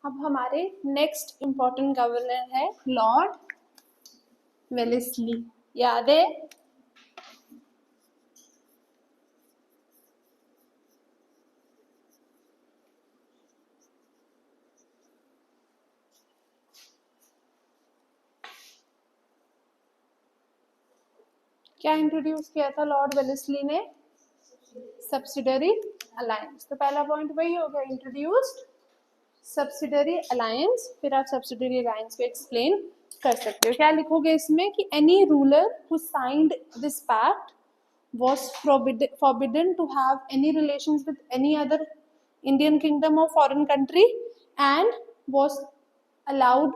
अब हमारे next important governor है लॉर्ड वेलेस्ली, याद है? क्या इंट्रोड्यूस किया था लॉर्ड वेलेस्ली ने? Subsidiary alliance. तो पहला पॉइंट वही हो गया, इंट्रोड्यूस्ड सब्सिडरी अलायंस। फिर आप सब्सिडरी अलायंस को एक्सप्लेन कर सकते हो। क्या लिखोगे इसमें कि any ruler who signed this pact was forbidden to have any relations with any other Indian kingdom or foreign country and was not allowed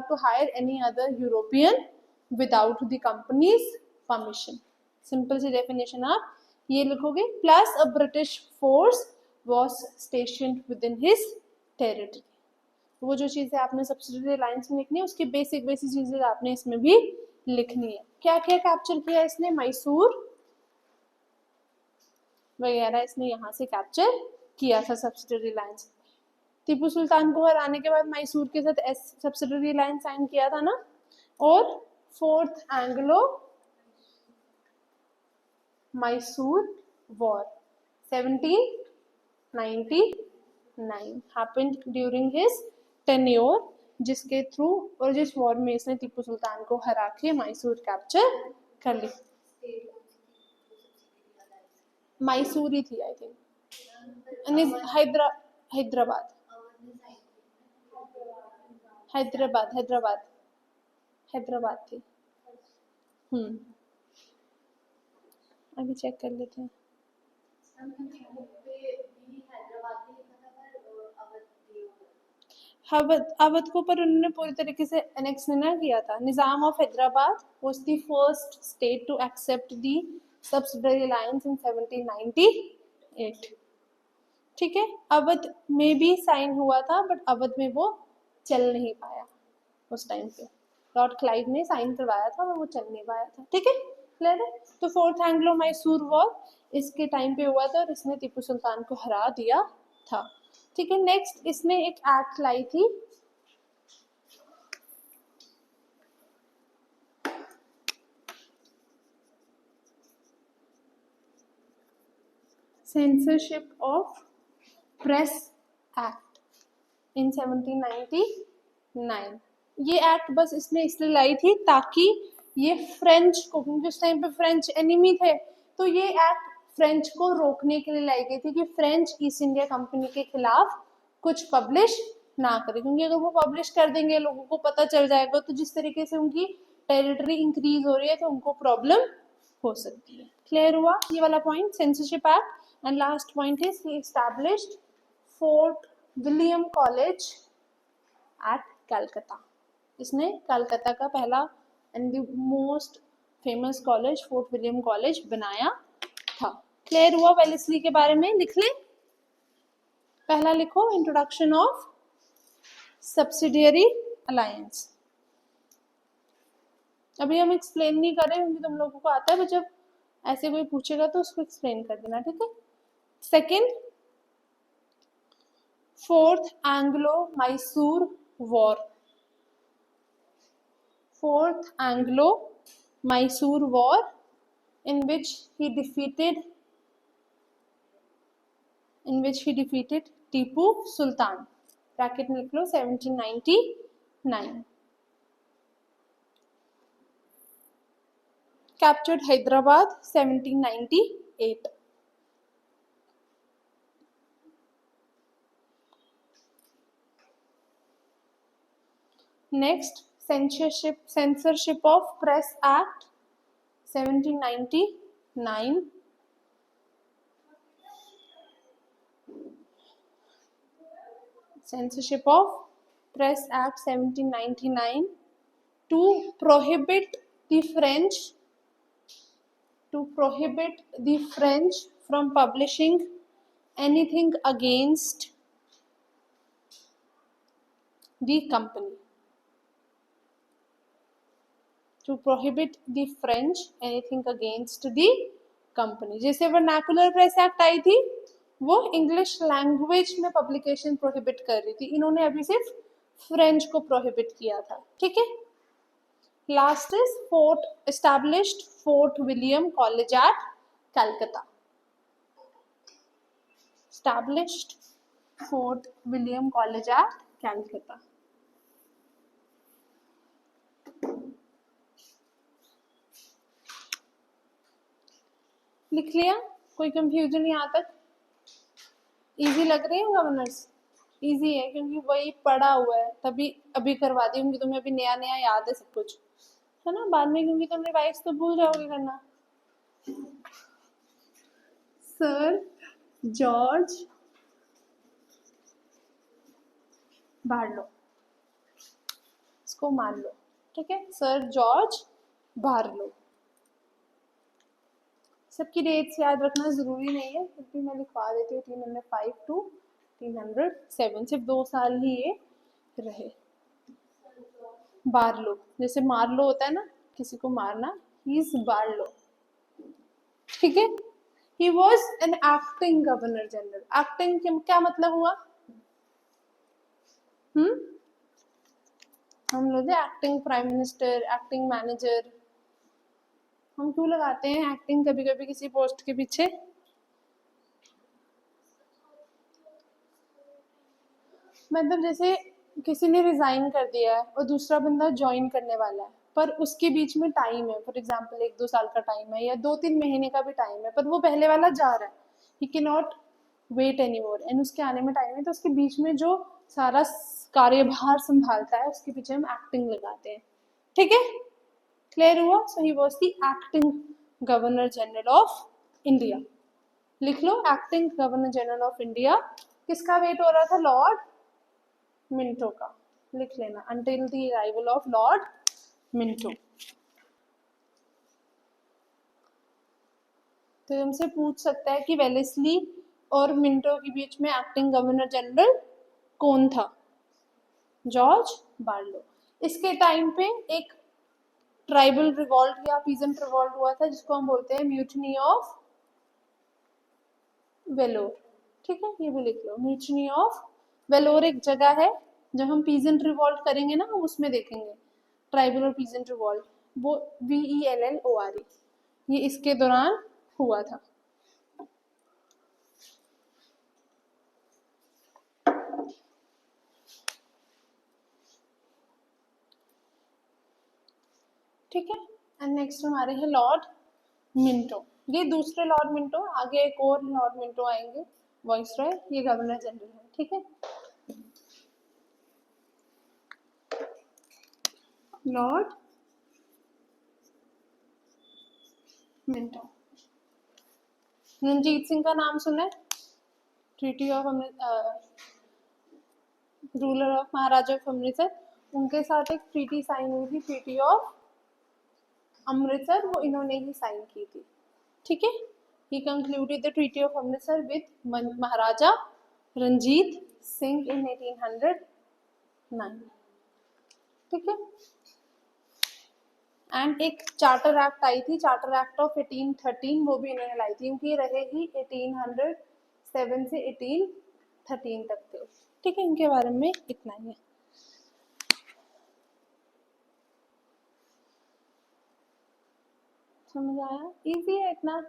to hire any other European without the company's permission. सिंपल सी definition आप ये लिखोगे। Plus a British force was stationed within his territory। वो जो चीज़ें आपने subsidiary alliance में लिखनी है उसकी बेसिक चीज़ें आपने इसमें भी लिखनी है। क्या क्या कैप्चर किया इसने? मैसूर वगैरह इसने यहाँ से कैप्चर किया था सब्सिडरी अलायंस। टीपू सुल्तान को हराने के बाद मैसूर के साथ सब्सिडरी अलायंस साइन किया था ना। और fourth Anglo Mysore war 1799 happened during his tenure, जिसके थ्रू और जिस वॉर में इसने टीपू सुल्तान को हरा के मैसूर कैप्चर कर ली। मैसूरी थी आई थिंक। हैदराबाद थी। अभी चेक कर लेते हैं। अवध को पर उन्होंने पूरी तरीके से एनेक्स नहीं ना किया था। Nizam of Hyderabad was the first state to accept the subsidiary alliance in 1798। ठीक है, अवध में भी साइन हुआ था बट अवध में वो चल नहीं पाया उस टाइम पे। लॉर्ड क्लाइव ने साइन करवाया था और वो चल नहीं पाया था। ठीक है, क्लियर है? तो फोर्थ एंग्लो मैसूर वॉर इसके टाइम पे हुआ था और इसने टीपू सुल्तान को हरा दिया था। ठीक है, नेक्स्ट इसने एक एक्ट लाई थी censorship of press act in 1799। ये एक्ट बस इसने इसलिए लाई थी ताकि ये फ्रेंच को, क्योंकि उस टाइम पे फ्रेंच एनिमी थे, तो ये एक्ट फ्रेंच को रोकने के लिए लाई गई थी कि फ्रेंच ईस्ट इंडिया कंपनी के खिलाफ कुछ पब्लिश ना करे। क्योंकि अगर वो पब्लिश कर देंगे लोगों को पता चल जाएगा तो जिस तरीके से उनकी टेरिटरी इंक्रीज हो रही है तो उनको प्रॉब्लम हो सकती है। क्लियर हुआ ये वाला point, censorship act. And last point is he established fort William college eight Calcutta. इसने कलकत्ता का पहला and the most famous college fort William college बनाया था। क्लियर हुआ वेलेस्ली के बारे में? लिख ले। पहला लिखो, इंट्रोडक्शन ऑफ सब्सिडियरी अलायंस। अभी हम एक्सप्लेन नहीं कर रहे क्योंकि तुम लोगों को आता है, बट जब ऐसे कोई पूछेगा तो उसको एक्सप्लेन कर देना। ठीक है, second, fourth Anglo Mysore war. Fourth Anglo Mysore war in which he defeated Tipu Sultan. Bracket में लिख लो 1799। Captured Hyderabad 1798। Next, censorship of press act 1799। censorship of press act 1799 to prohibit the French from publishing anything against the company। To prohibit the French anything against the company। जैसे vernacular press act आई थी वो English language में publication prohibit कर रही थी, इन्होंने अभी सिर्फ फ्रेंच को प्रोहिबिट किया था, ठीक है। Last is fort established fort William college eight Calcutta, established Fort William College at Calcutta. लिख लिया, कोई कंफ्यूजन यहाँ तक? इजी लग रही है गवर्नर्स? इजी है क्योंकि वही पढ़ा हुआ है, तभी अभी करवा दी, क्योंकि तुम्हें अभी नया नया याद है सब कुछ, है ना। बाद में क्योंकि तुम रिवाइज तो भूल जाओगे करना। सर जॉर्ज बार्लो, इसको मान लो, ठीक है। Sir George Barlow. सबकी डेट्स याद रखना जरूरी नहीं है, क्योंकि मैं लिखवा देती हूँ 305 to 307, सिर्फ 2 साल ही ये रहे। बार्लो, जैसे मार्लो होता है ना, किसी को मारना, ही इज बार्लो, ठीक है। He was an acting governor general. Acting क्या मतलब हुआ? हम लोग acting prime minister, acting manager, हम क्यों लगाते हैं एक्टिंग कभी कभी किसी पोस्ट के पीछे? मतलब जैसे किसी ने रिजाइन कर दिया है और दूसरा बंदा ज्वाइन करने वाला है, पर उसके बीच में टाइम है, फॉर एग्जाम्पल 1-2 साल का टाइम है या 2-3 महीने का भी टाइम है, पर वो पहले वाला जा रहा है, he can not wait any more, and उसके आने में टाइम है, तो उसके बीच में जो सारा कार्यभार संभालता है उसके पीछे हम एक्टिंग लगाते हैं, ठीक है। क्लियर हुआ? So he was the acting governor general of India. लिख लो, acting governor general of India. किसका वेट हो रहा था? लॉर्ड मिंटो का, लिख लेना, until the arrival of lord Minto. तो हमसे पूछ सकता है कि वेलेस्ली और मिंटो के बीच में एक्टिंग गवर्नर जनरल कौन था? George Barlow. इसके टाइम पे एक ट्राइबल रिवॉल्ट या पीजेंट रिवॉल्ट हुआ था, जिसको हम बोलते हैं म्यूटनी ऑफ वेलोर, ठीक है, ये भी लिख लो, म्यूटनी ऑफ वेलोर एक जगह है, जब हम पीजेंट रिवॉल्ट करेंगे ना, हम उसमें देखेंगे ट्राइबल और पीजेंट रिवॉल्ट, वो VELLORE, ये इसके दौरान हुआ था। ठीक है, एंड नेक्स्ट हमारे हैं लॉर्ड मिंटो। ये दूसरे लॉर्ड मिंटो, आगे एक और लॉर्ड मिंटो आएंगे, वाइसरॉय, ये गवर्नर जनरल है, ठीक है। Lord Minto. रंजीत सिंह का नाम सुना है? Treaty of ruler of Maharaja of Amritsar, उनके साथ एक ट्रीटी साइन हुई थी, ट्रीटी ऑफ अमृतसर, वो इन्होंने ही साइन की थी, ठीक है। He concluded the treaty of Amritsar with Maharaja Ranjit Singh in 1809, ठीक है। एंड एक चार्टर एक्ट आई थी, चार्टर एक्ट ऑफ 1813, वो भी इन्होंने लाई थी, क्योंकि रहे ही 1807 से 1813 तक थे, ठीक है। इनके बारे में इतना ही है। समझ आया? इजी है इतना।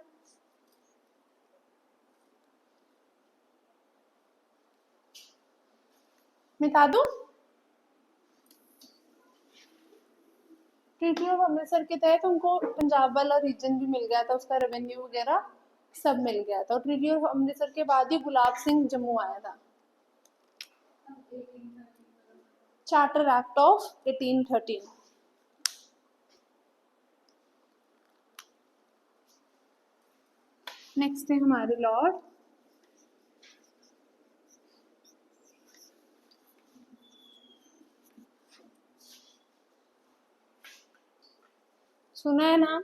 मिटा दूं? ट्रीटी ऑफ अमृतसर के तहत उनको पंजाब वाला रीजन भी मिल गया था, उसका रेवेन्यू वगैरह सब मिल गया था, और ट्रीटी ऑफ अमृतसर के बाद ही गुलाब सिंह जम्मू आया था। Charter act of 1813। नेक्स्ट है हमारे लॉर्ड सुना है नाम?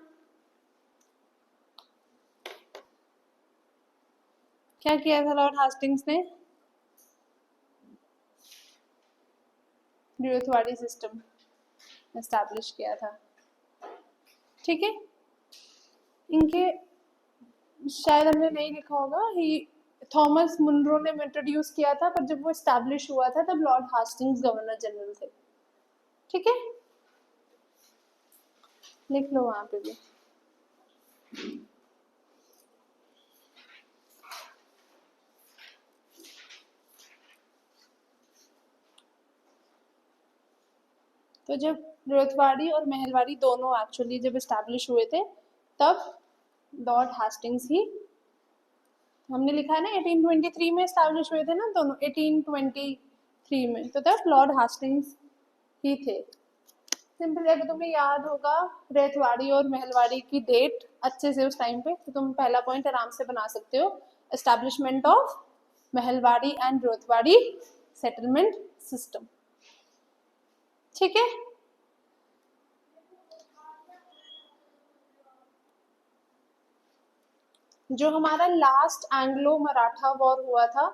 क्या किया था लॉर्ड हास्टिंग्स ने? ड्यूथवाड़ी सिस्टम एस्टैब्लिश किया था, ठीक है। इनके शायद हमने नहीं लिखा होगा, ही थॉमस मुनरो ने इंट्रोड्यूस किया था, पर जब वो एस्टैब्लिश हुआ था तब लॉर्ड हास्टिंग्स गवर्नर जनरल थे। ठीक है, लिख लो वहां पे भी। तो जब रतवाड़ी और महलवाड़ी दोनों एक्चुअली जब एस्टैब्लिश हुए थे तब लॉर्ड हास्टिंग्स ही, हमने लिखा है ना 1823 में एस्टैब्लिश हुए थे ना दोनों, 1823 में, तो तब लॉर्ड हास्टिंग्स ही थे। सिंपल, अगर तुम्हें याद होगा रतवाड़ी और महलवाड़ी की डेट अच्छे से उस टाइम पे, तो तुम पहला पॉइंट आराम से बना सकते हो, establishment of Mahalwari and Ryotwari settlement system. ठीक है, जो हमारा लास्ट एंग्लो मराठा वॉर हुआ था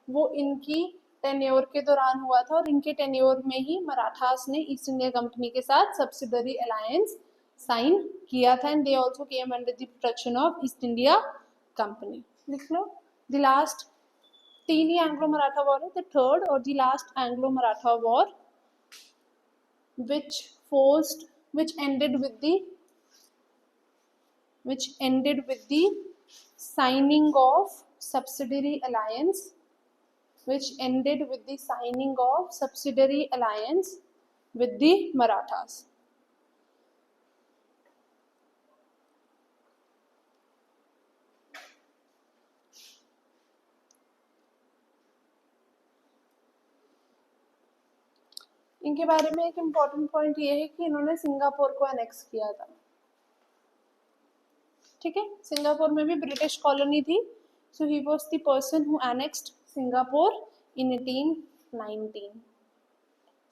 वो इनकी टेन्योर के दौरान हुआ था, और इनके टेन्योर में ही मराठास ने ईस्ट इंडिया कंपनी के साथ सब्सिडरी अलायंस साइन किया था, and they also came under the protection of East India company. लिख लो, द लास्ट, तीन ही एंग्लो मराठा वॉर है, द थर्ड और the last Anglo Maratha war which ended with the signing of subsidiary alliance with the Marathas. इनके बारे में एक important point ये है कि इन्होंने सिंगापुर को एनेक्स किया था। ठीक है, सिंगापुर में भी ब्रिटिश कॉलोनी थी, so he was the person who annexed Singapore in 1819।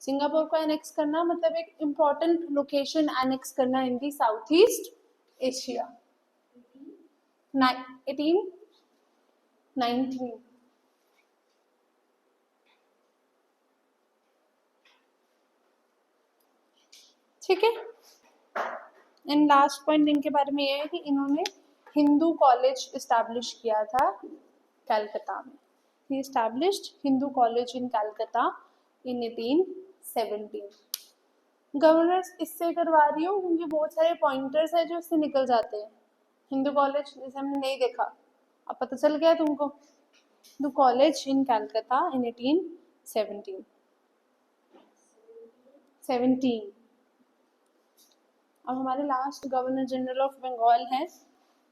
Singapore को एनेक्स करना मतलब एक इम्पॉर्टेंट लोकेशन एनेक्स करना in the south east Asia. 1819। ठीक है, एंड लास्ट पॉइंट इनके बारे में ये है कि इन्होंने हिंदू कॉलेज इस्टेब्लिश किया था कलकत्ता में। ही established Hindu college in Calcutta in 1817। Governance इससे करवा रही हूँ क्योंकि बहुत सारे पॉइंटर्स हैं जो इससे निकल जाते हैं। हिंदू कॉलेज जैसे हमने नहीं देखा, अब पता चल गया तुमको। Hindu college in Calcutta in 1817। अब हमारे last governor general of Bengal है।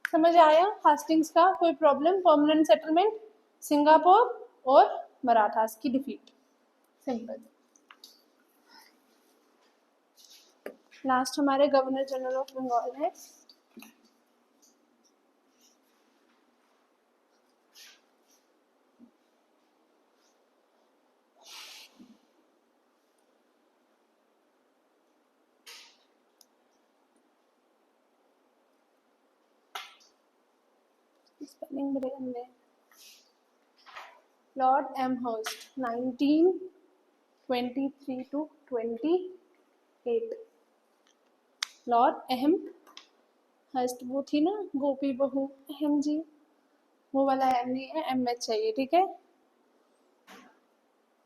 समझ आया हास्टिंग्स का कोई प्रॉब्लम? परमानेंट सेटलमेंट, सिंगापुर और मराठास की डिफीट, सिंपल। लास्ट हमारे गवर्नर जनरल ऑफ बंगाल है स्पेलिंग बड़े गंदे, Lord Amherst 1923 to 28। Lord Amherst वो थी ना गोपी बहू अहम जी, वो वाला एम नहीं है, एम एच चाहिए। ठीक है,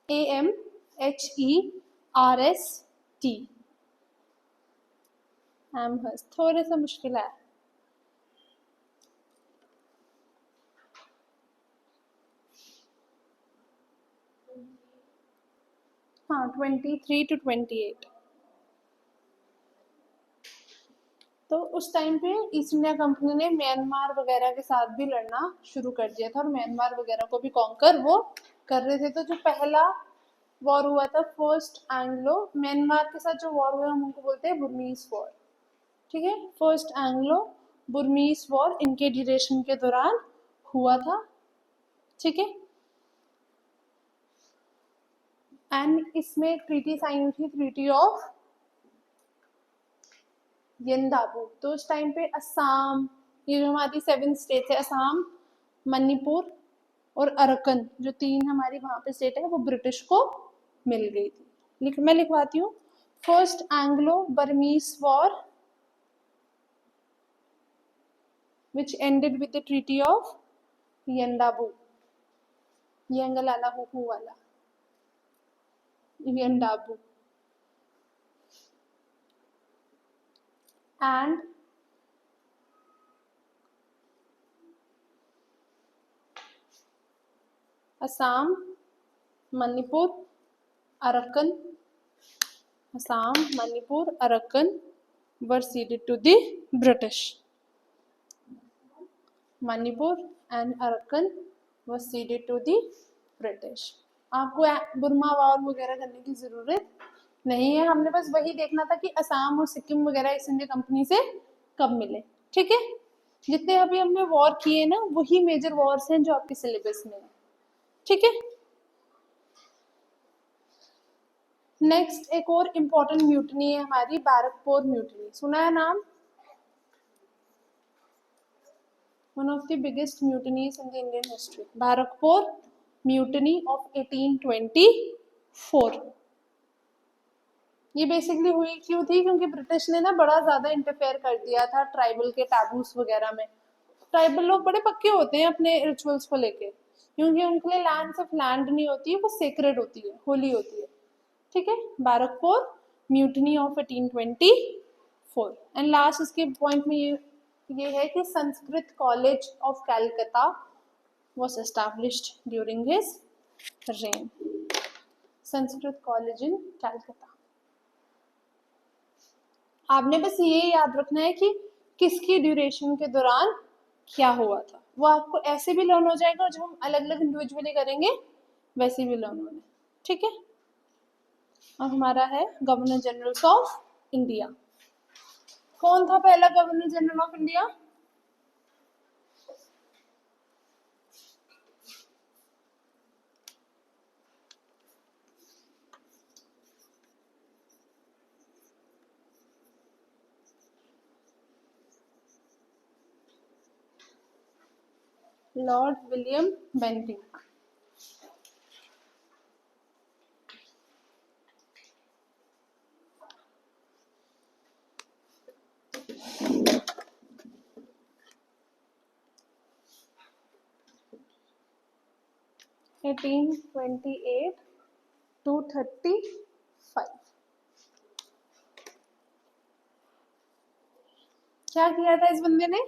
AMHERST, एमहर्स्ट। थोड़े सा मुश्किल है। हाँ, 23 to 28। तो उस टाइम पे ईस्ट इंडिया कंपनी ने म्यांमार वगैरह के साथ भी लड़ना शुरू कर दिया था, और म्यांमार वगैरह को भी कॉन्कर वो कर रहे थे। तो जो पहला वॉर हुआ था फर्स्ट एंग्लो, म्यांमार के साथ जो वॉर हुआ हम उनको बोलते हैं बुर्मीज वॉर। ठीक है, फर्स्ट एंग्लो बुर्मीज वॉर इनके ड्यूरेशन के दौरान हुआ था। ठीक है, एंड इसमें एक ट्रीटी साइन हुई थी, ट्रीटी ऑफ यंदाबू। तो उस टाइम पे असम, ये जो हमारी 7 स्टेट्स है, असम, मणिपुर और अरकन, जो 3 हमारी वहाँ पे स्टेट है, वो ब्रिटिश को मिल गई थी। मैं लिखवाती हूँ, first Anglo Burmese war which ended with the treaty of Yandabo. यंगलाला हुहू वाला, Yandabo. And Assam, Manipur, Arakan, Assam, Manipur, Arakan were ceded to the British. Manipur and Arakan were ceded to the British. आपको बुरमा वार वगैरह करने की जरूरत नहीं है, हमने बस वही देखना था कि असम और सिक्किम वगैरह ईस्ट इंडिया कंपनी से कब मिले। ठीक है, जितने अभी हमने वॉर किए ना वही मेजर वॉर्स हैं जो आपके सिलेबस में है। ठीक है, नेक्स्ट एक और इम्पोर्टेंट म्यूटनी है हमारी, बैरकपुर म्यूटनी। सुना है नाम? One of the biggest mutinies in the Indian history, Barakpur mutiny of 1824। ये बेसिकली हुई क्यों थी? क्योंकि ब्रिटिश ने ना बड़ा ज्यादा इंटरफेयर कर दिया था ट्राइबल के टैबूस वगैरह में। ट्राइबल लोग बड़े पक्के होते हैं अपने रिचुअल्स को लेके, क्योंकि उनके लिए लैंड सिर्फ लैंड नहीं होती है, वो सेक्रेड होती है, होली होती है। ठीक है, Barrackpore mutiny of 1824। And last इसके पॉइंट में ये है कि Sanskrit college of Calcutta was established during his reign. Sanskrit college in Calcutta. आपने बस ये याद रखना है कि किसकी ड्यूरेशन के दौरान क्या हुआ था, वो आपको ऐसे भी लर्न हो जाएगा और जब हम अलग अलग इंडिविजुअली करेंगे वैसे भी लर्न होने। ठीक है, और हमारा है गवर्नर जनरल ऑफ इंडिया। कौन था पहला governor general of India? Lord William Bentinck. Eighteen 28 to 35। क्या किया था इस बंदे ने?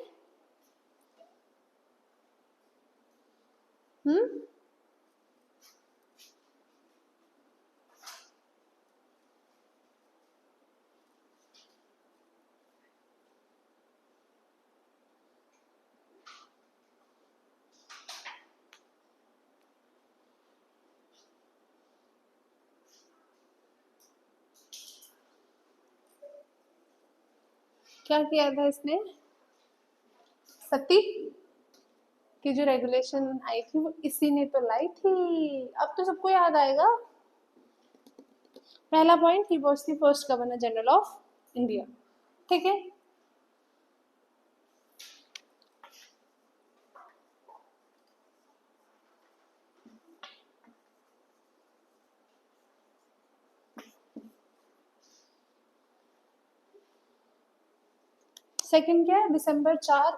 क्या किया था इसने? सती की जो रेगुलेशन आई थी वो इसी ने तो लाई थी। अब तो सबको याद आएगा। पहला point, he was the first governor general of India. ठीक है, सेकंड क्या है? दिसंबर 4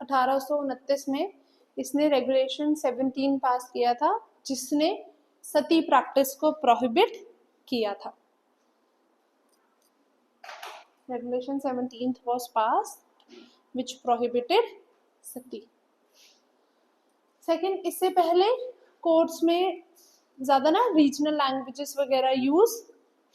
1829 में इसने रेगुलेशन 17 पास किया था जिसने सती प्रैक्टिस को प्रोहिबिट किया था। Regulation 17 was passed which prohibited Sati. Second, इससे पहले कोर्ट्स में ज्यादा ना रीजनल लैंग्वेजेस वगैरह यूज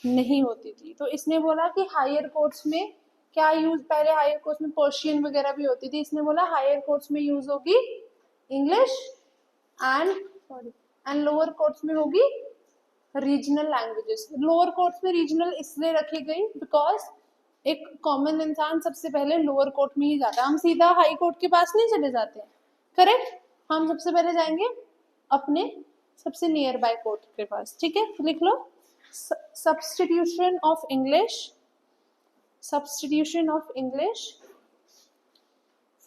नहीं होती थी, तो इसने बोला कि हायर कोर्ट्स में क्या यूज, पहले हायर कोर्ट्स में पर्शियन वगैरह भी होती थी, इसने बोला हायर कोर्ट्स में यूज होगी इंग्लिश एंड लोअर कोर्ट्स में होगी रीजनल लैंग्वेजेस। लोअर कोर्ट्स में रीजनल इसलिए रखी गई बिकॉज एक कॉमन इंसान सबसे पहले लोअर कोर्ट में ही जाता है, हम सीधा हाई कोर्ट के पास नहीं चले जाते हैं। करेक्ट, हम सबसे पहले जाएंगे अपने सबसे नियर बाय कोर्ट के पास। ठीक है, लिख लो substitution of English, substitution of English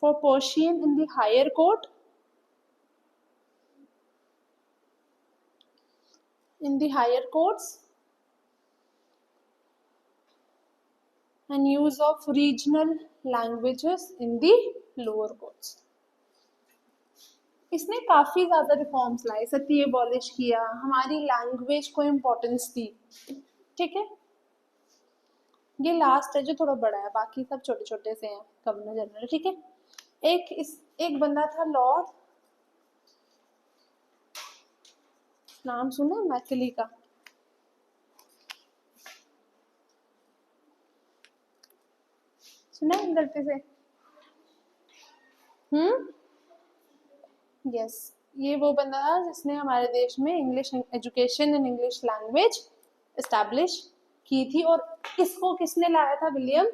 for Persian in the higher court, in the higher courts, and use of regional languages in the lower courts. इसने काफी ज्यादा रिफॉर्म्स लाए, सती एबॉलिश किया, हमारी लैंग्वेज को इम्पोर्टेंस दी। ठीक है, ये लास्ट है जो थोड़ा बड़ा है, बाकी सब छोटे छोटे से हैं गवर्नर जनरल। ठीक है, एक बंदा था लॉर्ड, नाम सुना मैकली का? सुना है गलती से? यस, ये वो बंदा था जिसने हमारे देश में English education and English language establish की थी। और इसको किसने लाया था? विलियम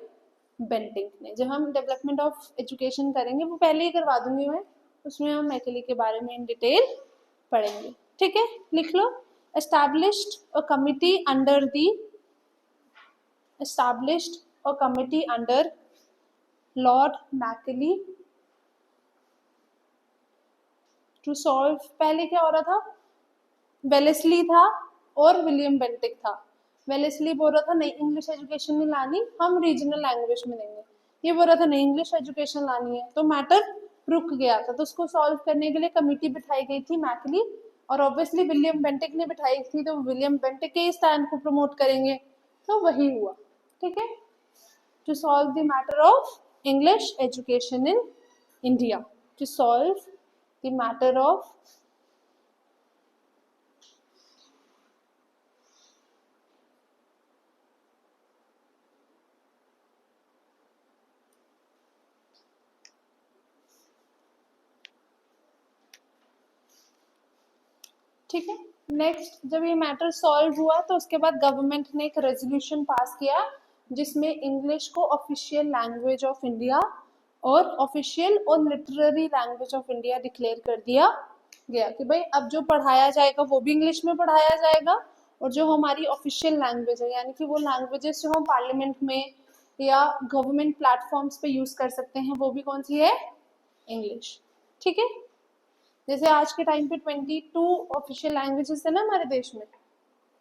बेंटिंक ने। जब हम डेवलपमेंट ऑफ एजुकेशन करेंगे, वो पहले ही करवा दूंगी मैं, उसमें हम मैकेले के बारे में इन डिटेल पढ़ेंगे। ठीक है, लिख लो। established a committee under the established a committee under Lord Macaulay to solve। पहले क्या हो रहा था? वेलेस्ली था और विलियम बेंटिक था। वेलेस्ली बोल रहा था नहीं, इंग्लिश एजुकेशन नहीं लानी, हम रीजनल लैंग्वेज में देंगे। ये बोल रहा था नहीं, इंग्लिश एजुकेशन लानी है। तो मैटर रुक गया था। तो उसको सॉल्व करने के लिए कमिटी बिठाई गई थी मैकली, और ऑब्वियसली विलियम बेंटिक ने बिठाई थी, तो विलियम बेंटिक के स्टैंड को प्रमोट करेंगे। तो वही हुआ। ठीक है, to solve the matter of English education in India, to solve the matter of ठीक है। नेक्स्ट, जब ये मैटर सॉल्व हुआ तो उसके बाद गवर्नमेंट ने एक रेजोल्यूशन पास किया जिसमें इंग्लिश को ऑफिशियल लैंग्वेज ऑफ इंडिया और ऑफिशियल और literary language of India declare कर दिया गया कि भाई अब जो पढ़ाया जाएगा वो भी इंग्लिश में पढ़ाया जाएगा, और जो हमारी ऑफिशियल लैंग्वेज है, यानी कि वो लैंग्वेजेस जो हम पार्लियामेंट में या गवर्नमेंट प्लेटफॉर्म्स पे यूज कर सकते हैं, वो भी कौन सी है? इंग्लिश। ठीक है, जैसे आज के टाइम पे 22 ऑफिशियल लैंग्वेजेस है ना हमारे देश में,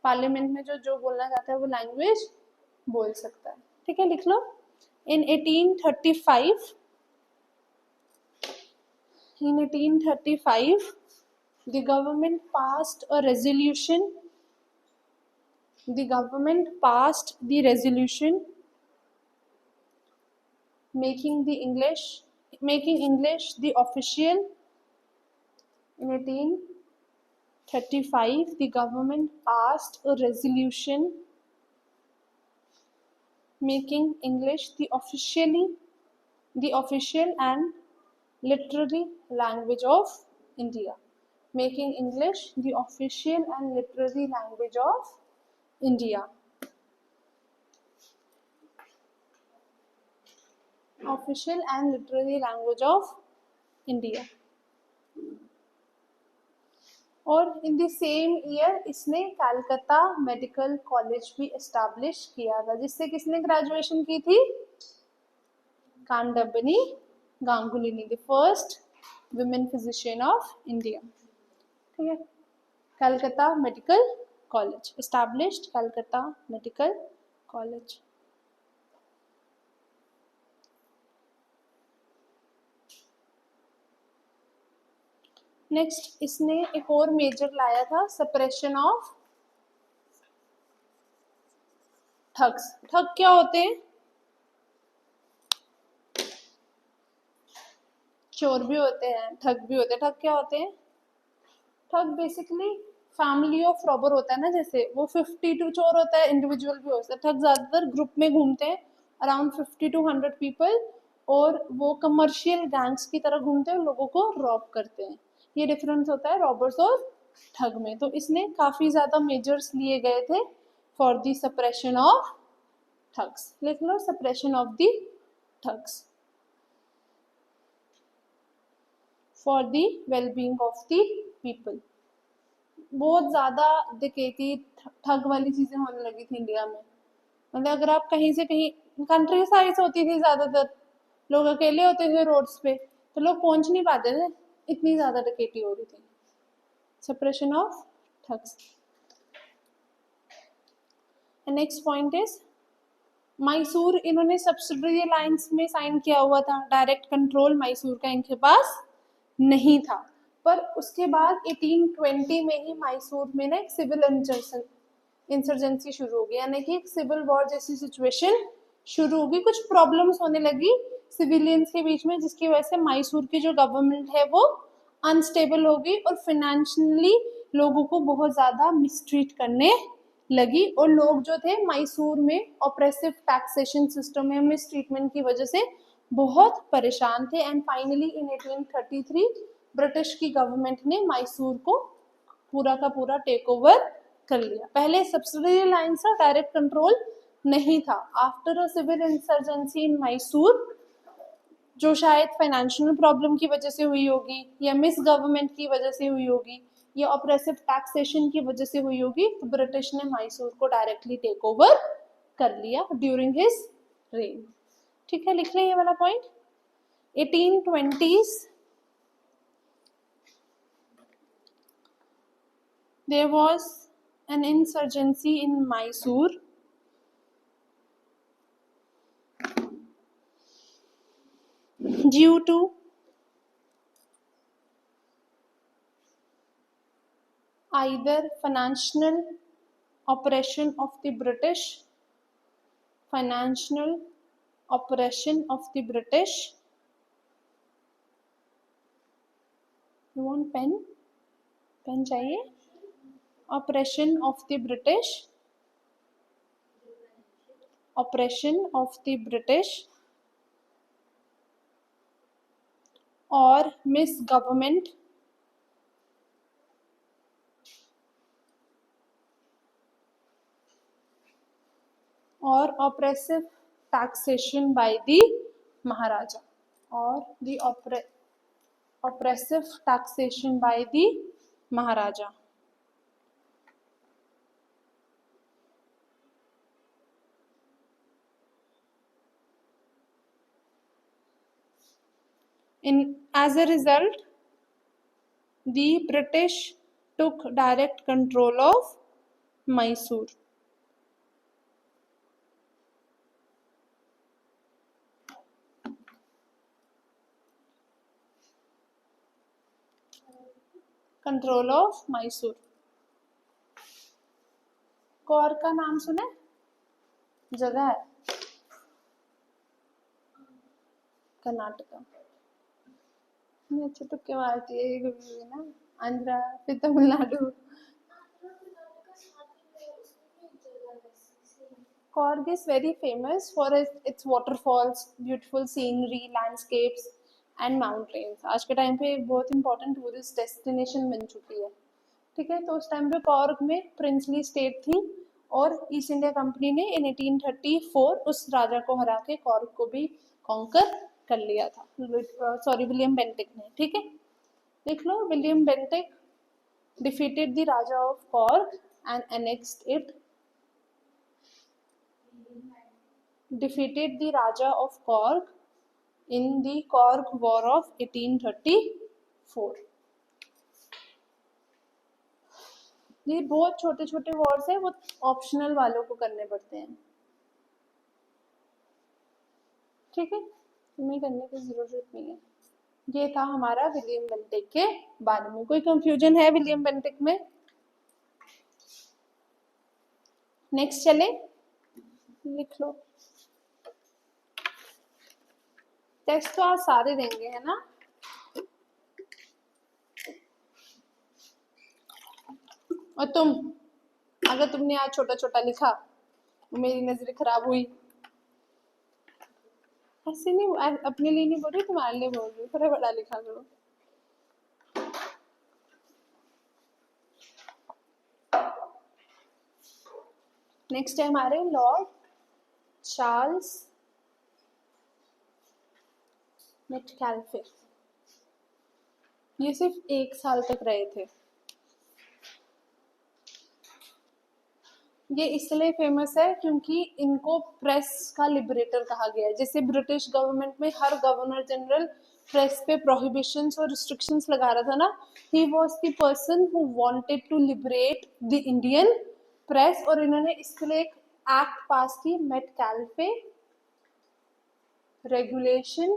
पार्लियामेंट में जो जो बोलना चाहता है वो लैंग्वेज बोल सकता है। ठीक है, लिख लो। इन 1835 the government passed a resolution making English the official In 1835, the government passed a resolution making English the official and literary language of India. Making English the official and literary language of India. Official and literary language of India. और in the same year इसने Calcutta medical college भी establish किया था, जिससे किसने graduation की थी? Kadambini Ganguly, the first women physician of India. ठीक है, Calcutta medical college established, Calcutta medical college. Next, इसने एक और मेजर लाया था, सप्रेशन ऑफ ठग्स। ठग क्या होते हैं? चोर भी होते हैं, ठग भी होते हैं। ठग क्या होते हैं? ठग बेसिकली फैमिली ऑफ रॉबर होता है ना, जैसे वो 52 चोर होता है, इंडिविजुअल भी होता है। ठग ज्यादातर ग्रुप में घूमते हैं, अराउंड 50 to 100 पीपल, और वो कमर्शियल गैंग्स की तरह घूमते हैं, लोगों को रॉब करते हैं। ये डिफरेंस होता है रॉबर्स और ठग में। तो इसने काफी ज्यादा मेजर्स लिए गए थे for the suppression of thugs. लिख लो, suppression of the thugs for the wellbeing of the people. बहुत ज्यादा डकैती ठग वाली चीजें होने लगी थी इंडिया में। मतलब अगर आप कहीं से कहीं, कंट्री साइज होती थी, ज्यादातर लोग अकेले होते थे रोड्स पे, तो लोग पहुंच नहीं पाते थे, इतनी ज्यादा डकैती हो रही थी। Suppression of thugs. Next point is Mysore. इन्होंने सब्सिडरी अलायंस में साइन किया हुआ था, डायरेक्ट कंट्रोल मैसूर का इनके पास नहीं था। पर उसके बाद 1820 में ही मैसूर में ना एक सिविल इंसर्जेंसी शुरू हो गई, यानी कि एक सिविल वॉर जैसी सिचुएशन शुरू होगी, कुछ प्रॉब्लम्स होने लगी सिविलियंस के बीच में, जिसकी वजह से मैसूर की जो गवर्नमेंट है वो अनस्टेबल हो गई और फिनेंशियली लोगों को बहुत ज़्यादा मिसट्रीट करने लगी, और लोग जो थे मैसूर में ऑपरेसिव टैक्सेशन सिस्टम में मिसट्रीटमेंट की वजह से बहुत परेशान थे। एंड फाइनली इन 1833 ब्रिटिश की गवर्नमेंट ने मैसूर को पूरा का पूरा टेक ओवर कर लिया। पहले सब्सिडरी लाइन से डायरेक्ट कंट्रोल नहीं था। आफ्टर अ सिविल इंसर्जेंसी इन मैसूर, जो शायद फाइनेंशियल प्रॉब्लम की वजह से हुई होगी या मिस गवर्नमेंट की वजह से हुई होगी या ऑपरेसिव टैक्सेशन की वजह से हुई होगी, तो ब्रिटिश ने मैसूर को डायरेक्टली टेक ओवर कर लिया ड्यूरिंग हिज रेन। ठीक है, लिख लें ये वाला point. 1820s there was an insurgency in Mysore due to either financial oppression of the British, financial oppression of the British. You want pen? Pen चाहिए? Oppression of the British, oppression of the British or misgovernment or oppressive taxation by the Maharaja, or the oppressive taxation by the Maharaja. As a result, the British took direct control of Mysore. Control of Mysore. Kaur का नाम सुने? जगह है कर्नाटका में। अच्छे तुक्के मारती है ये ना, आंध्रा फिर Tamil Nadu. Korg is very famous for its waterfalls, beautiful scenery, landscapes and mountains. आज के टाइम पे एक बहुत इंपॉर्टेंट टूरिस्ट डेस्टिनेशन बन चुकी है। ठीक है, तो उस टाइम पे कॉर्ग में प्रिंसली स्टेट थी और ईस्ट इंडिया कंपनी ने इन 1834 उस राजा को हरा के कॉर्ग को भी कॉन्कर कर लिया था। सॉरी, विलियम बेंटिक ने। ठीक है, देख लो, William Bentinck defeated the Raja of Cork and annexed it. Defeated the Raja of Cork in the Cork War of 1834. ये बहुत छोटे छोटे वॉर्स है, वो ऑप्शनल वालों को करने पड़ते हैं। ठीक है, तुम्हें करने की जरूरत नहीं है। ये था हमारा विलियम बेंटिक के बारे में। कोई कंफ्यूजन है विलियम बेंटिक में? नेक्स्ट चले, लिख लो। टेक्स्ट तो आज सारे देंगे, है ना? और तुम, अगर तुमने आज छोटा छोटा लिखा तो मेरी नजर खराब हुई। ऐसे नहीं, अपने लिए नहीं बोल रही, तुम्हारे लिए बोल रही, थोड़ा बड़ा लिखा करो। नेक्स्ट है हमारे लॉर्ड चार्ल्स मेटकैल्फे। ये सिर्फ 1 साल तक रहे थे। ये इसलिए फेमस है क्योंकि इनको प्रेस का लिबरेटर कहा गया है। जैसे ब्रिटिश गवर्नमेंट में हर गवर्नर जनरल प्रेस पे प्रोहिबिशंस और रिस्ट्रिक्शंस लगा रहा था ना, he was the person who wanted to liberate the Indian press, और इन्होंने इसके लिए एक एक्ट पास की, मेटकैल्फे रेगुलेशन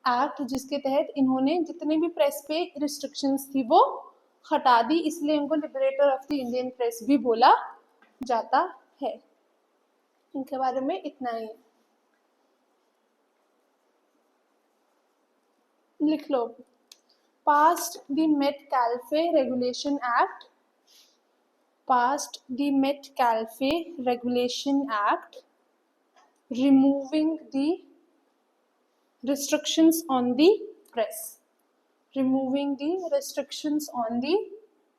एक्ट जिसके तहत इन्होंने जितने भी प्रेस पे रिस्ट्रिक्शंस थी वो हटा दी, इसलिए इनको liberator of the Indian press भी बोला जाता है। इनके बारे में इतना ही लिख लो। Passed the Metcalfe regulation act, passed the Metcalfe Regulation Act, removing the restrictions on the press. Removing the restrictions on the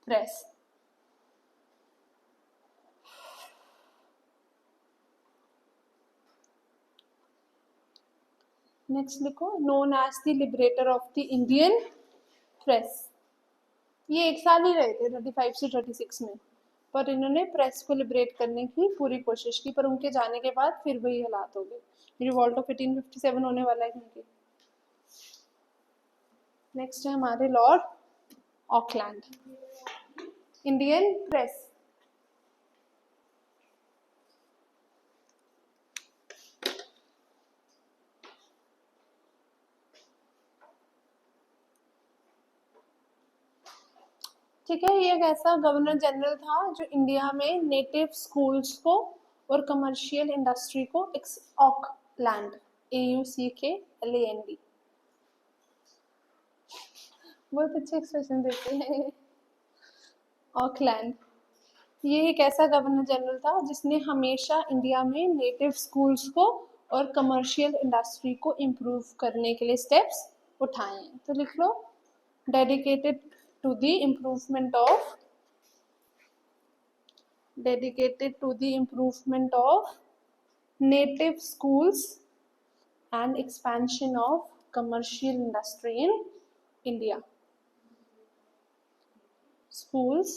press. Next लिखो, known as the liberator of the Indian press. ये एक साल ही रहे थे 35 से 36 में, पर इन्होंने प्रेस को लिबरेट करने की पूरी कोशिश की, पर उनके जाने के बाद फिर वही हालात हो गए। रिवॉल्ट ऑफ 1857 होने वाला है उनके। नेक्स्ट है हमारे लॉर्ड ऑकलैंड। इंडियन प्रेस, ठीक है, ये एक ऐसा गवर्नर जनरल था जो इंडिया में नेटिव स्कूल्स को और कमर्शियल इंडस्ट्री को ऑकलैंड, AUCKLAND, बहुत अच्छे एक्सप्रेशन देते हैं, ऑकलैंड। ये एक ऐसा गवर्नर जनरल था जिसने हमेशा इंडिया में नेटिव स्कूल्स को और कमर्शियल इंडस्ट्री को इम्प्रूव करने के लिए स्टेप्स उठाए हैं। तो लिख लो, dedicated to the improvement of native schools and expansion of commercial industry in India. Schools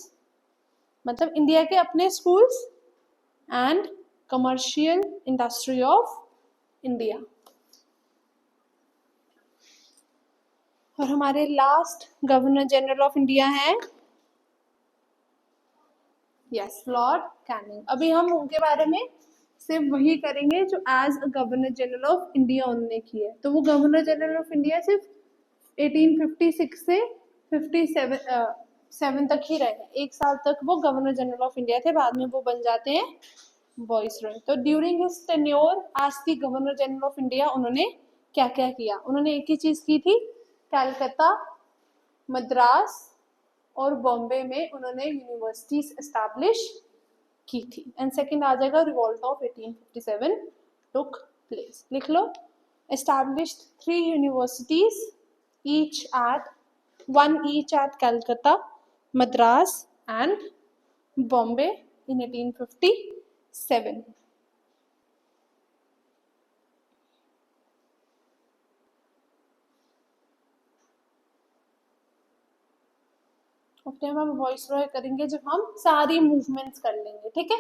मतलब इंडिया के अपने schools and commercial industry of India. और हमारे last governor general of India हैं, यस, लॉर्ड कैनिंग। अभी हम उनके बारे में सिर्फ वही करेंगे जो as a governor general of India उन्होंने की है। तो वो गवर्नर जनरल ऑफ इंडिया सिर्फ 1856 से 57 तक ही रहे हैं। एक साल तक वो गवर्नर जनरल ऑफ इंडिया थे, बाद में वो बन जाते हैं वाइसरॉय। तो during his tenure as the governor general of India उन्होंने क्या क्या किया? उन्होंने एक ही चीज की थी, कलकत्ता, मद्रास और बॉम्बे में उन्होंने यूनिवर्सिटीज एस्टैब्लिश की थी। एंड सेकंड आ जाएगा रिवॉल्ट ऑफ 1857 टुक प्लेस। लिख लो, established 3 universities, one each at Calcutta, Madras and Bombay in 1857. Time हम वाइसरॉय करेंगे जब हम सारी मूवमेंट्स कर लेंगे, ठीक है।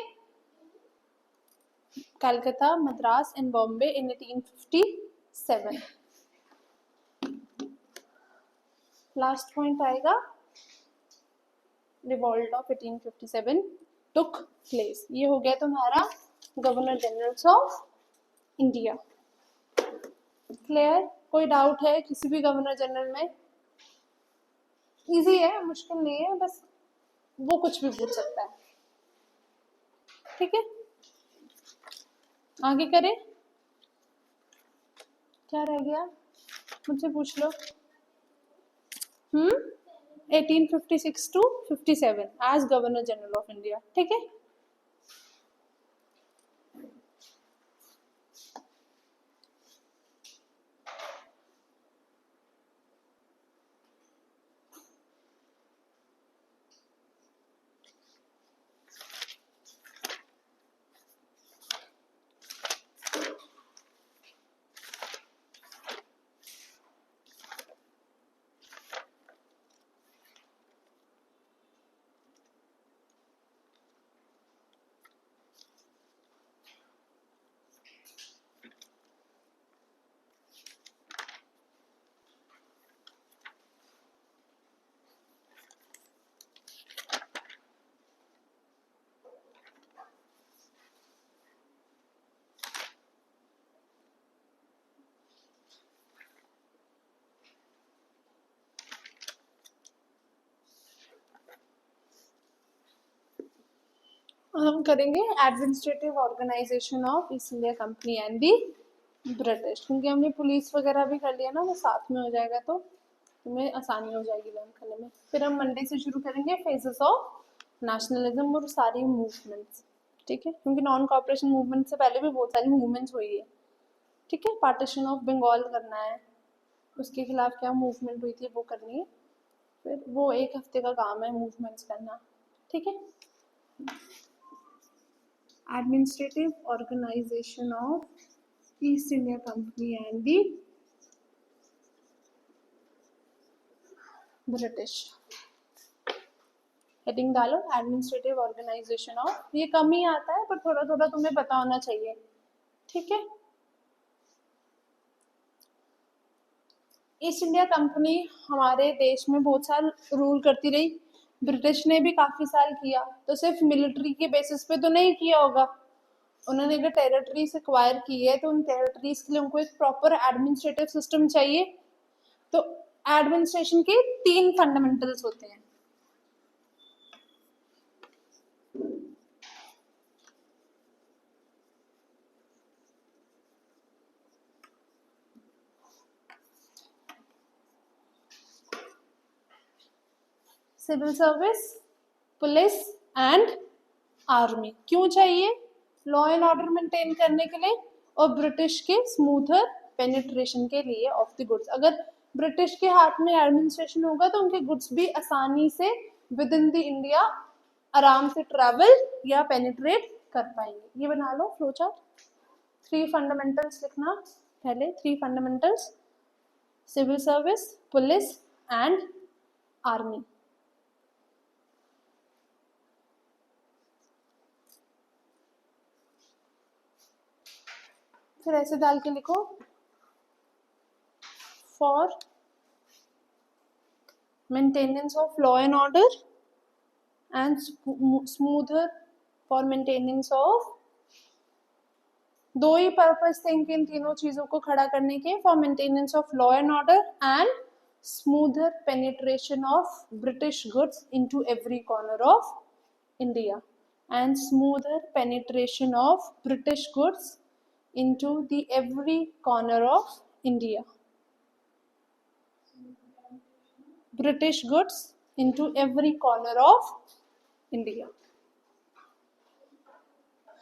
Calcutta, Madras and Bombay in 1857। Last point आएगा, रिवॉल्ट ऑफ 1857 टुक प्लेस। ये हो गया तुम्हारा governor generals of India. Clear? कोई डाउट है किसी भी गवर्नर जनरल में? इजी है, मुश्किल नहीं है, बस वो कुछ भी पूछ सकता है, ठीक है। आगे करें, क्या रह गया मुझसे पूछ लो। 1856 to 57 as governor general of India, ठीक है। हम करेंगे administrative organisation of East India company and the British, क्योंकि हमने पुलिस वगैरह भी कर लिया ना, वो साथ में हो जाएगा तो तुम्हें आसानी हो जाएगी लर्न करने में। फिर हम मंडे से शुरू करेंगे फेजेस ऑफ नेशनलिज्म और सारी मूवमेंट्स, ठीक है, क्योंकि नॉन कॉपरेशन मूवमेंट से पहले भी बहुत सारी मूवमेंट्स हुई है, ठीक है। पार्टीशन ऑफ बंगाल करना है, उसके खिलाफ क्या मूवमेंट हुई थी वो करनी है, फिर वो 1 हफ्ते का काम है मूवमेंट्स करना, ठीक है। Administrative organization of East India Company and the British. Heading डालो एडमिनिस्ट्रेटिव ऑर्गेनाइजेशन ऑफ, ये कम ही आता है पर थोड़ा थोड़ा तुम्हें पता होना चाहिए, ठीक है। ईस्ट इंडिया कंपनी हमारे देश में बहुत साल रूल करती रही, ब्रिटिश ने भी काफी साल किया, तो सिर्फ मिलिट्री के बेसिस पे तो नहीं किया होगा, उन्होंने अगर टेरिटरीज एक्वायर की है तो उन टेरिटरीज के लिए उनको एक प्रॉपर एडमिनिस्ट्रेटिव सिस्टम चाहिए। तो एडमिनिस्ट्रेशन के 3 फंडामेंटल्स होते हैं। Civil service, police and army. क्यों चाहिए? लॉ एंड ऑर्डर मेंटेन करने के लिए और ब्रिटिश के स्मूथर पेनिट्रेशन के लिए ऑफ द गुड्स। अगर ब्रिटिश के हाथ में एडमिनिस्ट्रेशन होगा तो उनके गुड्स भी आसानी से विद इन द इंडिया आराम से ट्रैवल या पेनिट्रेट कर पाएंगे। ये बना लो फ्लो चार्ट। 3 फंडामेंटल्स लिखना पहले, 3 fundamentals, civil service, police and army. फिर ऐसे डाल के लिखो, for maintenance of law and order and smoother for maintenance of, 2 ही पर्पस थे इनके इन तीनों चीजों को खड़ा करने के, for maintenance of law and order and smoother penetration of British goods into every corner of India and smoother penetration of British goods into the every corner of India. British goods into every corner of India.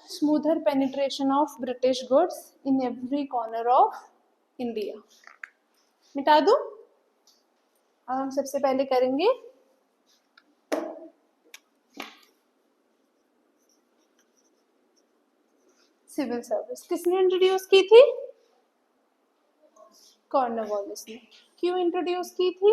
Smoother penetration of British goods in every corner of India. मिटा दूं? अब हम सबसे पहले करेंगे civil service. किसने introduce की थी? कॉर्नवालिस ने। क्यों इंट्रोड्यूस की थी?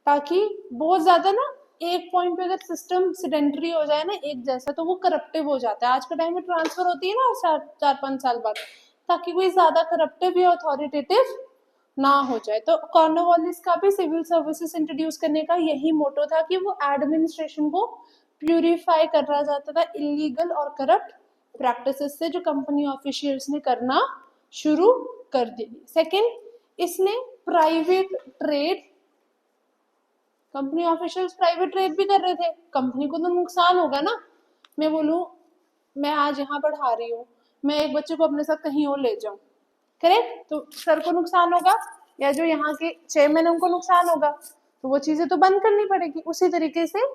ताकि बहुत ज्यादा ना एक पॉइंट पे अगर सिस्टम सेडेंटरी हो जाए ना एक जैसा तो वो करप्टिव हो जाता है। आज के टाइम में ट्रांसफर होती है ना 4-5 साल बाद, ताकि कोई ज्यादा करप्टिव या अथॉरिटेटिव ना हो जाए। तो कॉर्नवालिस का भी सिविल सर्विसेज इंट्रोड्यूस करने का यही मोटो था कि वो एडमिनिस्ट्रेशन को प्यूरिफाई कर रहा जाता था इलीगल और करप्ट प्रैक्टिसेस से जो कंपनी ऑफिशियल्स ने करना शुरू कर दी। सेकेंड, इसने private trade, company officials private trade भी कर रहे थे, कंपनी को तो नुकसान होगा ना। मैं बोलूं मैं आज यहाँ पढ़ा रही हूँ, मैं एक बच्चे को अपने साथ कहीं और ले जाऊं, करेक्ट, तो सर को नुकसान होगा या जो यहाँ के चेयरमैन उनको नुकसान होगा, तो वो चीजें तो बंद करनी पड़ेगी। उसी तरीके से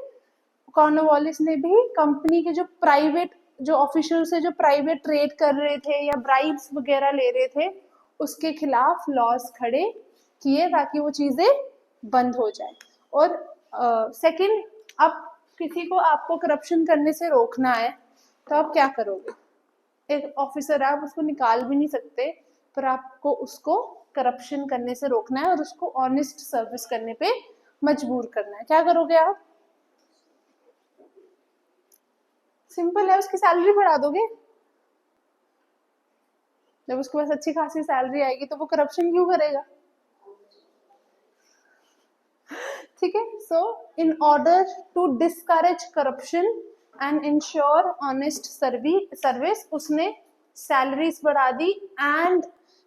कॉर्नवालिस ने भी कंपनी के जो प्राइवेट, जो ऑफिशियल से जो प्राइवेट ट्रेड कर रहे थे या ब्राइब्स वगैरह ले रहे थे, उसके खिलाफ लॉज खड़े किए ताकि वो चीजें बंद हो जाए। और सेकंड, अब किसी को आपको करप्शन करने से रोकना है तो आप क्या करोगे? एक ऑफिसर है, आप उसको निकाल भी नहीं सकते, पर आपको उसको करप्शन करने से रोकना है और उसको ऑनेस्ट सर्विस करने पे मजबूर करना है। क्या करोगे आप? सिंपल है, उसकी सैलरी बढ़ा दोगे। जब उसके पास अच्छी खासी सैलरी आएगी तो वो करप्शन क्यों करेगा? ठीक है। So in order to discourage corruption and ensure honest service, उसने सैलरीज बढ़ा दी and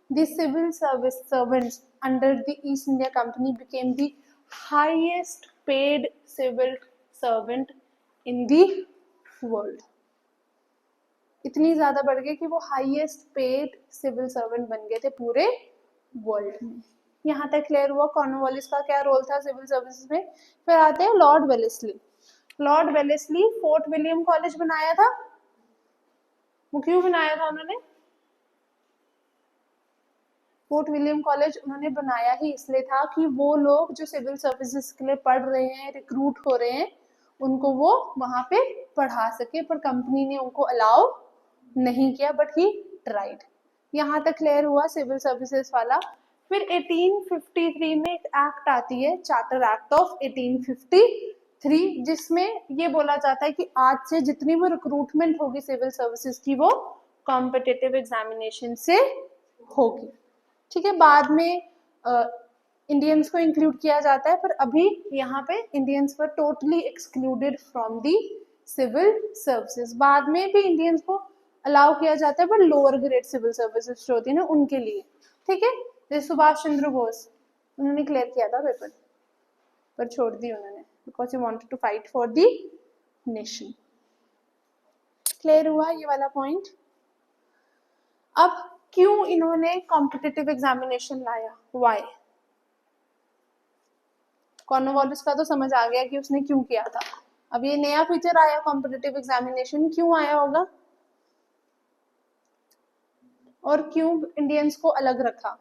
the civil service servants under the East India company became the highest paid civil servant in the world. इतनी ज्यादा बढ़ गई कि वो हाईएस्ट पेड सिविल सर्वेंट बन गए थे पूरे वर्ल्ड में। यहाँ तक क्लियर हुआ कॉर्नवालिस का क्या रोल था सिविल सर्विसेज में। फिर आते हैं Lord Wellesley. Lord Wellesley fort William college बनाया था। वो क्यों बनाया था उन्होंने? फोर्ट विलियम कॉलेज उन्होंने बनाया ही इसलिए था कि वो लोग जो सिविल सर्विसेज के लिए पढ़ रहे हैं, रिक्रूट हो रहे हैं, उनको वो वहां पे पढ़ा सके, पर कंपनी ने उनको अलाउ नहीं किया, बट ही ट्राइड। यहाँ तक क्लियर हुआ सिविल सर्विसेज वाला। फिर 1853 में एक एक्ट आती है, चार्टर एक्ट ऑफ 1853, जिसमें ये बोला जाता है कि आज से जितनी भी रिक्रूटमेंट होगी सिविल सर्विसेज की वो कॉम्पिटिटिव एग्जामिनेशन से होगी। ठीक है, बाद में इंडियंस को इंक्लूड किया जाता है, पर अभी यहाँ पे Indians were totally excluded from the civil services. बाद में भी इंडियंस को अलाउ किया जाता है, पर लोअर ग्रेड सिविल सर्विसेज जो होती है ना उनके लिए। ठीक है, जैसे सुभाष चंद्र बोस, उन्होंने क्लियर किया था पेपर, पर छोड़ दी उन्होंने because he wanted to fight for the nation. Clear हुआ ये वाला पॉइंट। अब क्यों इन्होंने कॉम्पिटिटिव एग्जामिनेशन लाया, वाई? कॉर्नवालिस का तो समझ आ गया कि उसने क्यों किया था। अब ये नया फीचर आया कॉम्पिटिटिव एग्जामिनेशन, क्यों आया होगा और क्यों इंडियंस को अलग रखा?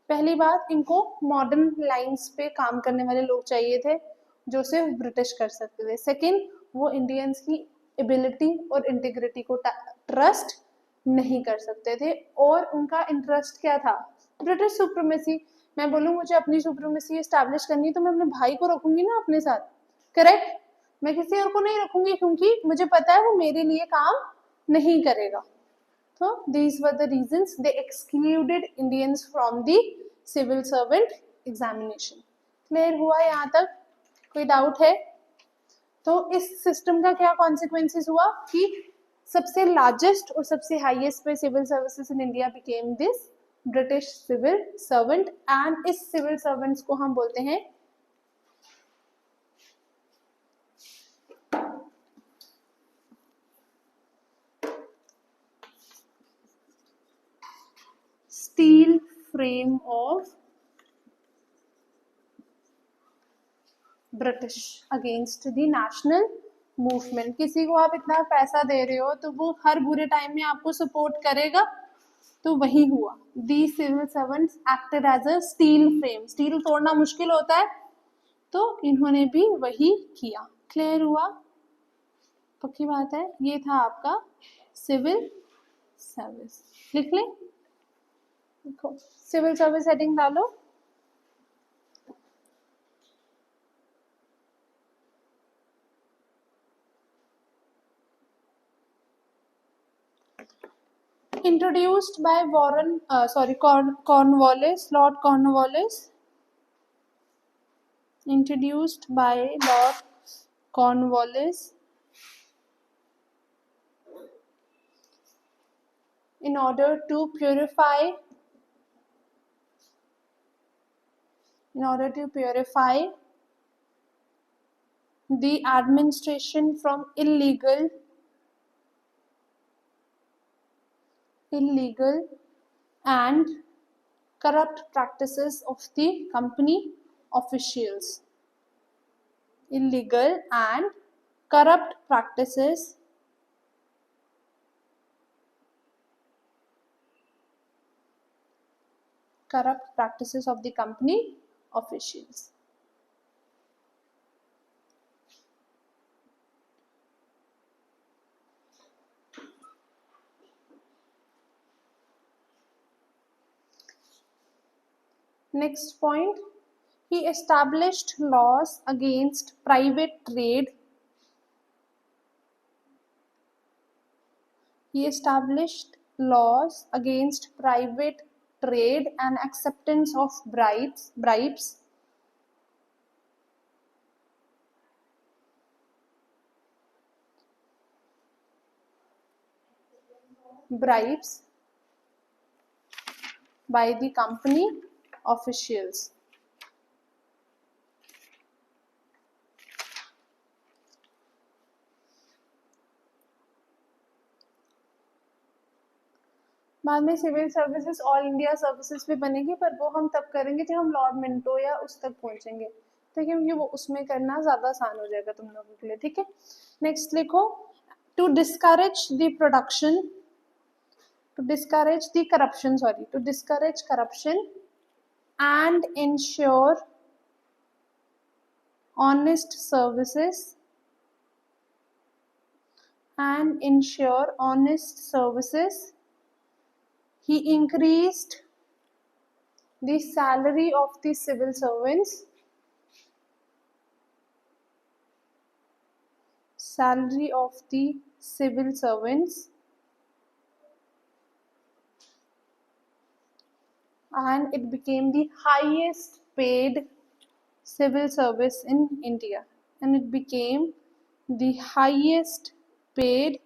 पहली बात, इनको मॉडर्न लाइंस पे काम करने वाले लोग चाहिए थे जो सिर्फ ब्रिटिश कर सकते थे। सेकंड, वो इंडियंस की एबिलिटी और इंटीग्रिटी को ट्रस्ट नहीं कर सकते थे, और उनका इंटरेस्ट क्या था? British supremacy. मैं बोलूँ मुझे अपनी सुप्रीमेसी एस्टैब्लिश करनी है तो मैं अपने भाई को रखूंगी ना अपने साथ, करेक्ट? मैं किसी और को नहीं रखूंगी क्योंकि मुझे पता है वो मेरे लिए काम नहीं करेगा। So these were the reasons they excluded Indians from the civil servant examination. Clear हुआ यहाँ तक? कोई डाउट है? तो इस सिस्टम का क्या कॉन्सिक्वेंसेस हुआ कि सबसे लार्जेस्ट और सबसे हाईएस्ट पे civil services in India became this British civil servant, and इस सिविल सर्वेंट्स को हम बोलते हैं steel frame of British against the national movement. किसी को आप इतना पैसा दे रहे हो तो वो हर बुरे टाइम में आपको सपोर्ट करेगा, तो वही हुआ। The civil servants acted as a steel frame. Steel तोड़ना मुश्किल होता है, तो इन्होंने भी वही किया। क्लियर हुआ? पक्की बात है। ये था आपका सिविल सर्विस। लिख लें, देखो सिविल सर्विस हेडिंग डालो। Introduced by Cornwallis, Lord Cornwallis. Introduced by Lord Cornwallis in order to purify the administration from illegal and corrupt practices of the company officials. Illegal and corrupt practices of the company officials. Next point, he established laws against private trade. He established laws against private trade and acceptance of bribes by the company officials. बाद में civil services all India services भी बनेगी, पर वो हम तब करेंगे जब हम लॉर्ड मिंटो या उस तक पहुंचेंगे, ठीक है, क्योंकि वो उसमें करना ज़्यादा आसान हो जाएगा तुम लोगों के लिए, ठीक है। नेक्स्ट लिखो, to discourage the production, to discourage the corruption, sorry, to discourage corruption and ensure honest services he increased the salary of the civil servants and it became the highest paid civil service in India, and it became the highest paid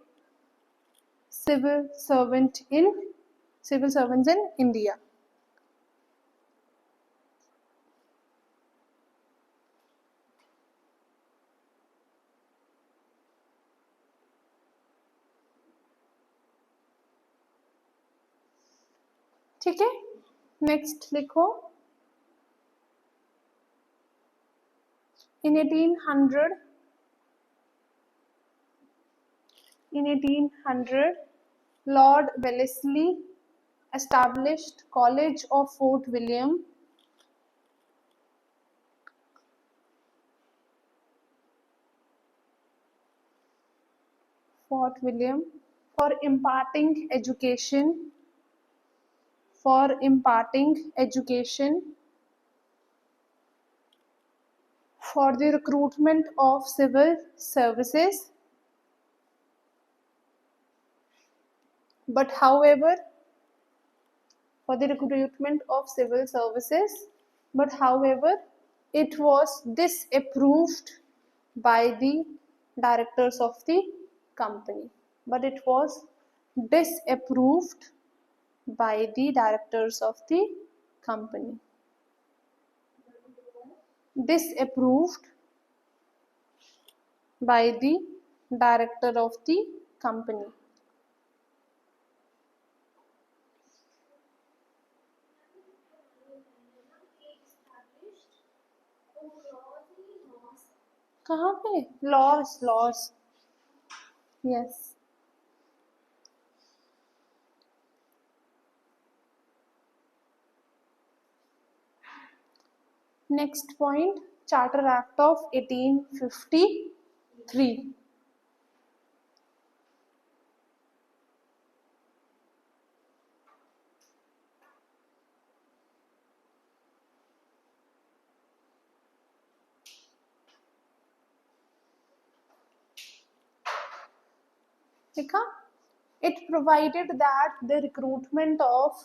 civil servants in India. ठीक है, next लिखो, in 1800 Lord Wellesley established College of Fort William for imparting education for the recruitment of civil services, but however it was disapproved by the directors of the company. Disapproved by the directors of the company. Disapproved by the director of the company. कहाँ पे? Loss yes. Next point, charter act of 1853। देखा, it provided that the recruitment of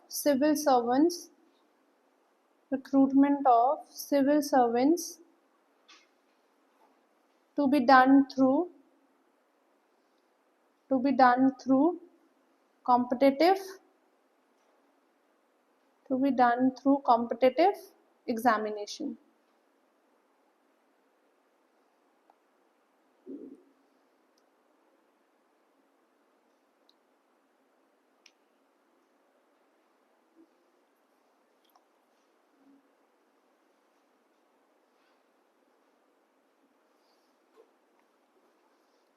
civil servants to be done through competitive examination.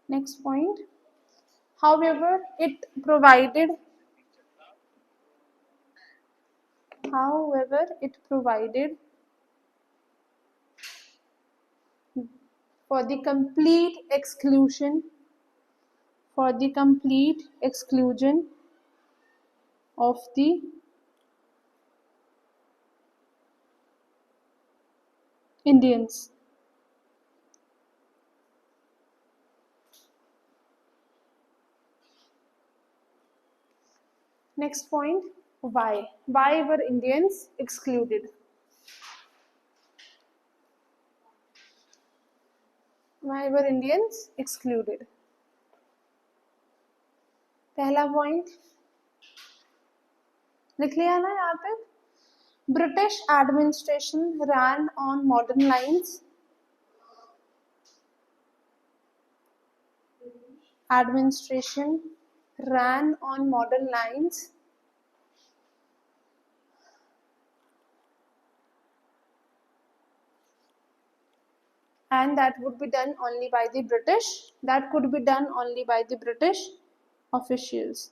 Next point, however, it provided for the complete exclusion of the Indians. Next point, why were Indians excluded? Why were Indians excluded? पहला point लिख लिया ना यहाँ पे, British administration ran on modern lines. administration ran on modern lines and that would be done only by the British. That could be done only by the British officials.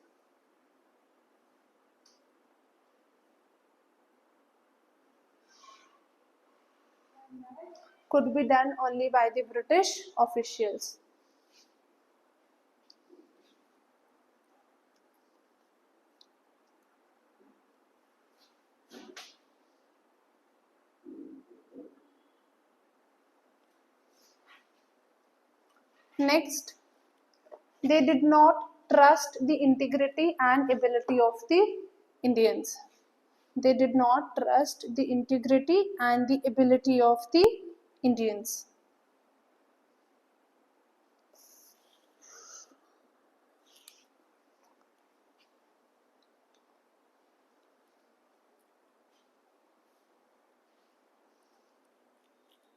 Could be done only by the British officials. Next, they did not trust the integrity and ability of the Indians. They did not trust the integrity and the ability of the Indians.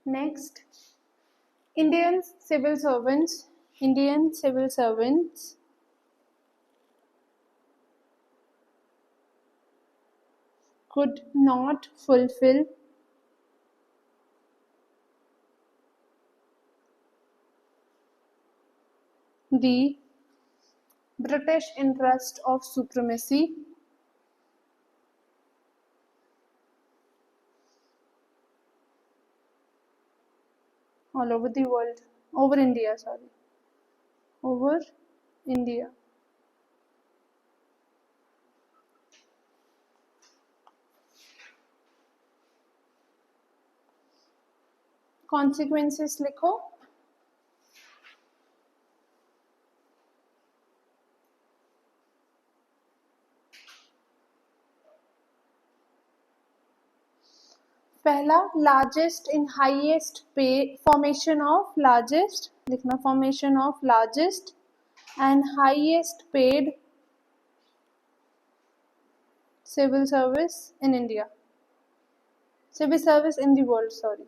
Next, Indian civil servants could not fulfill the British interest of supremacy all over the world, over India. Consequences लिखो. पहला, largest in highest pay, formation of largest, लिखना formation of largest and highest paid civil service in India, civil service in the world, sorry,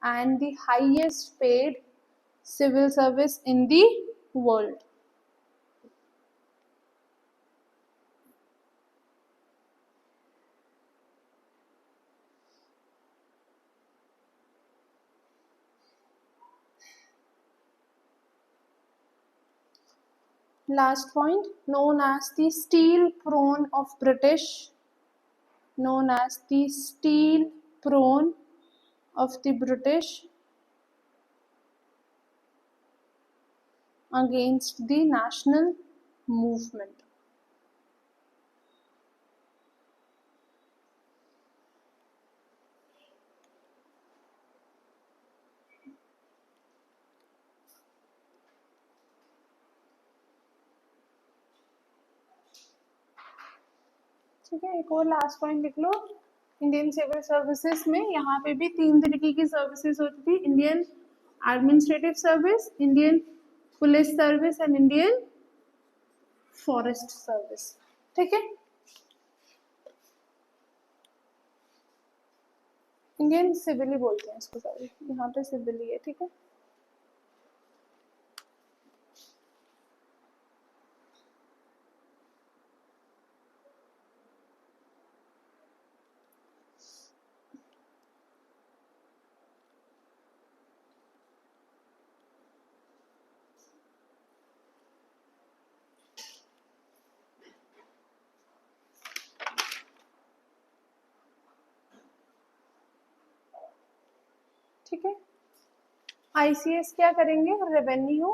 and the highest paid civil service in the world. Last point, known as the steel throne of British, known as the steel throne of the British against the national movement. ठीक है, एक और last point लिख लो. Indian civil services में यहाँ पे भी 3 तरीके की सर्विसेज होती थी. Indian administrative service, Indian police service and Indian forest service. ठीक है, इंडियन सिविल ही बोलते हैं इसको, सॉरी यहाँ पे सिविल ही है. ठीक है, ठीक है. आईसीएस क्या करेंगे, रेवेन्यू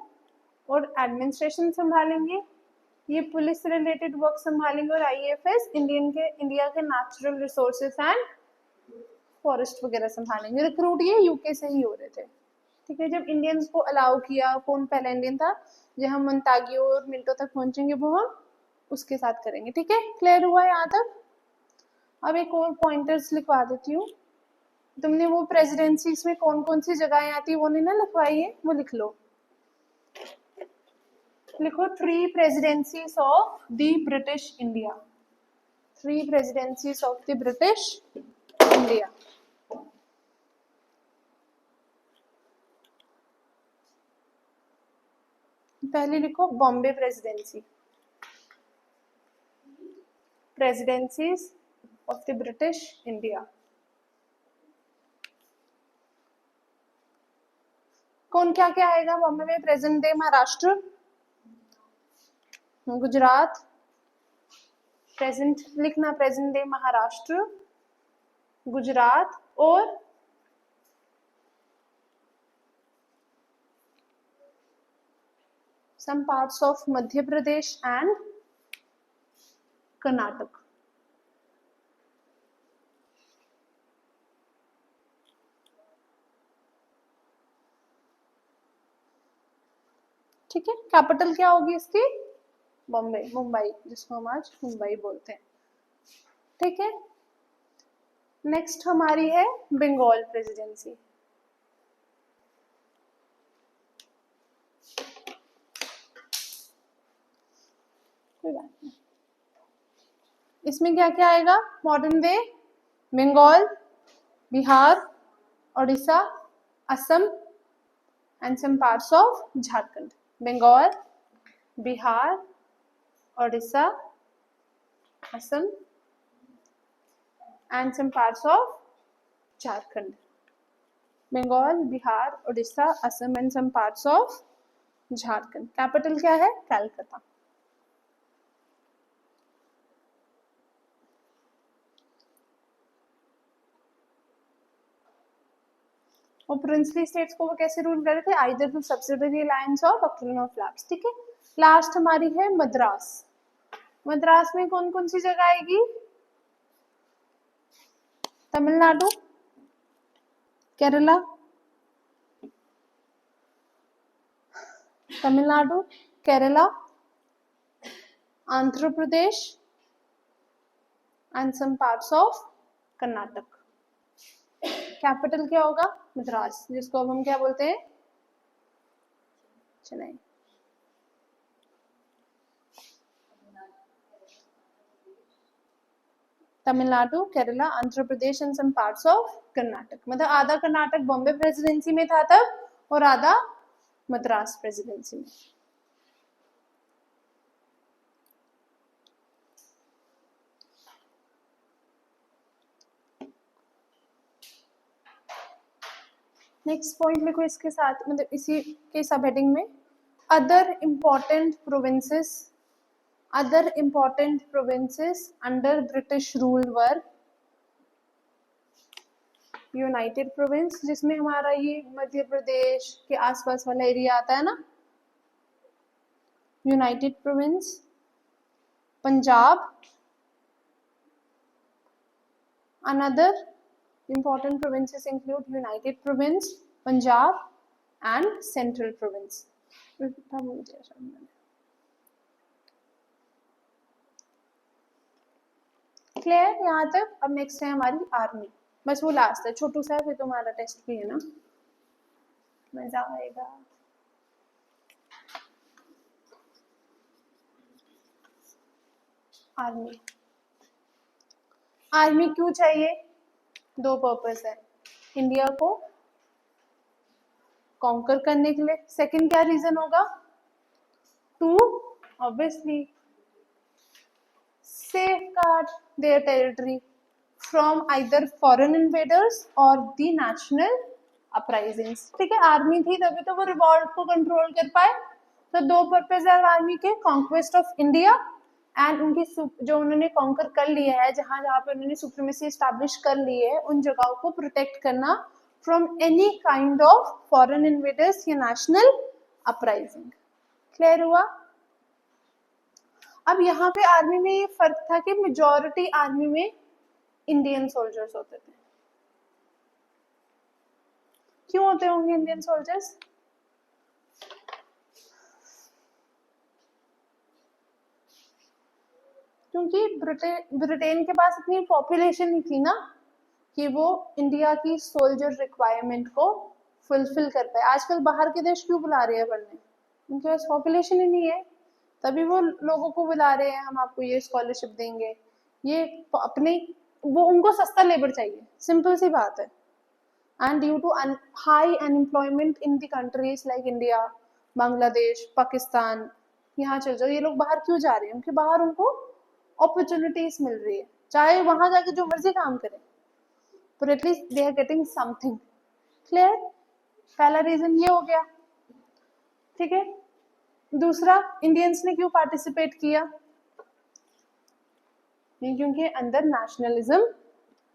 और एडमिनिस्ट्रेशन संभालेंगे, ये पुलिस रिलेटेड वर्क संभालेंगे, और आईएफएस इंडिया के नेचुरल रिसोर्सेज एंड फॉरेस्ट वगैरह संभालेंगे. रिक्रूट ये यूके से ही हो रहे थे. ठीक है, जब इंडियंस को अलाउ किया, कौन पहला इंडियन था, जब हम मोंटाग्यू और मिल्टो तक पहुंचेंगे वो हम उसके साथ करेंगे. ठीक है, क्लियर हुआ यहाँ तक. अब एक और पॉइंटर्स लिखवा देती हूँ. तुमने वो प्रेसिडेंसीज में कौन कौन सी जगहें आती है वो नहीं ना लिखवाई है, वो लिख लो. लिखो 3 presidencies of the British India. 3 presidencies of the British India. पहले लिखो Bombay presidency, presidencies of the British India. कौन क्या क्या आएगा बॉम्बे में? Present day Maharashtra, Gujarat, present लिखना, प्रेजेंट डे महाराष्ट्र, गुजरात और some parts of Madhya Pradesh and Karnataka. ठीक है, कैपिटल क्या होगी इसकी? बॉम्बे, मुंबई, जिसको हम आज मुंबई बोलते हैं। ठीक है, नेक्स्ट हमारी है बंगाल प्रेसिडेंसी। कोई बात नहीं, इसमें क्या क्या आएगा? Modern day Bengal, Bihar, Odisha, Assam and some parts of Jharkhand. Bengal, Bihar, Odisha, Assam and some parts of Jharkhand. Bengal, Bihar, Odisha, Assam and some parts of Jharkhand. Capital क्या है? कलकत्ता। और प्रिंसली स्टेट्स को वो कैसे रूल कर रहे थे? आइदर थ्रू सब्सिडरी अलायंस और डॉक्ट्रिन ऑफ लैप्स। ठीक है, लास्ट हमारी है मद्रास। मद्रास में कौन कौन सी जगह आएगी? Tamil Nadu, Kerala, Tamil Nadu, Kerala, Andhra Pradesh and some parts of Karnataka. Capital क्या होगा? मद्रास, जिसको अब हम क्या बोलते हैं? Chennai. Tamil Nadu, Kerala, Andhra Pradesh and some parts of Karnataka. मतलब आधा कर्नाटक बॉम्बे प्रेसिडेंसी में था तब और आधा मद्रास प्रेसिडेंसी में। नेक्स्ट पॉइंट लिखो इसके साथ, मतलब इसी के सब हेडिंग में, other important provinces, other important provinces under British rule वर यूनाइटेड प्रोविंस, जिसमें हमारा ये मध्य प्रदेश के आसपास वाला एरिया आता है ना, United province, Punjab, another important provinces include United Province, Punjab and Central Province. Clear यहाँ तक? अब नेक्स्ट है हमारी आर्मी, बस वो लास्ट है, छोटू सा, फिर तुम्हारा टेस्ट भी है ना, मजा आएगा। आर्मी, आर्मी क्यों चाहिए? दो पर्पस है, इंडिया को कॉन्कर करने के लिए। सेकंड क्या रीजन होगा? To obviously safeguard their territory from either foreign invaders or the national uprisings। ठीक है, आर्मी थी तभी तो वो रिवॉल्ट को कंट्रोल कर पाए। तो दो पर्पस है आर्मी के, कॉन्क्वेस्ट ऑफ इंडिया एंड उनकी जो उन्होंने कॉन्कर कर लिया है, जहां जहां पे उन्होंने सुप्रीमेसी एस्टैब्लिश कर ली है, उन जगहों को प्रोटेक्ट करना from any kind of foreign invaders या नेशनल अपराइजिंग। क्लियर हुआ? अब यहाँ पे आर्मी में ये फर्क था कि मेजॉरिटी आर्मी में इंडियन सोल्जर्स होते थे। क्यों होते होंगे इंडियन सोल्जर्स? क्योंकि ब्रिटेन के पास इतनी पॉपुलेशन नहीं थी ना कि वो इंडिया की सोल्जर रिक्वायरमेंट को फुलफिल कर पाए। आजकल बाहर के देश क्यों बुला रहे हैं पढ़ने? उनके पास पॉपुलेशन ही नहीं है, तभी वो लोगों को बुला रहे हैं, हम आपको ये स्कॉलरशिप देंगे, ये अपने, वो उनको सस्ता लेबर चाहिए, सिंपल सी बात है। And due to high unemployment in the countries like India, Bangladesh, Pakistan, यहाँ चल जाओ। ये लोग बाहर क्यों जा रहे हैं? क्योंकि बाहर उनको अपॉर्चुनिटीज मिल रही है, चाहे वहां जाके जो मर्जी काम करें, पर at least they are getting something. Clear? पहला रीजन ये हो गया, ठीक है। दूसरा, इंडियंस ने क्यों पार्टिसिपेट किया? क्योंकि अंदर नेशनलिज्म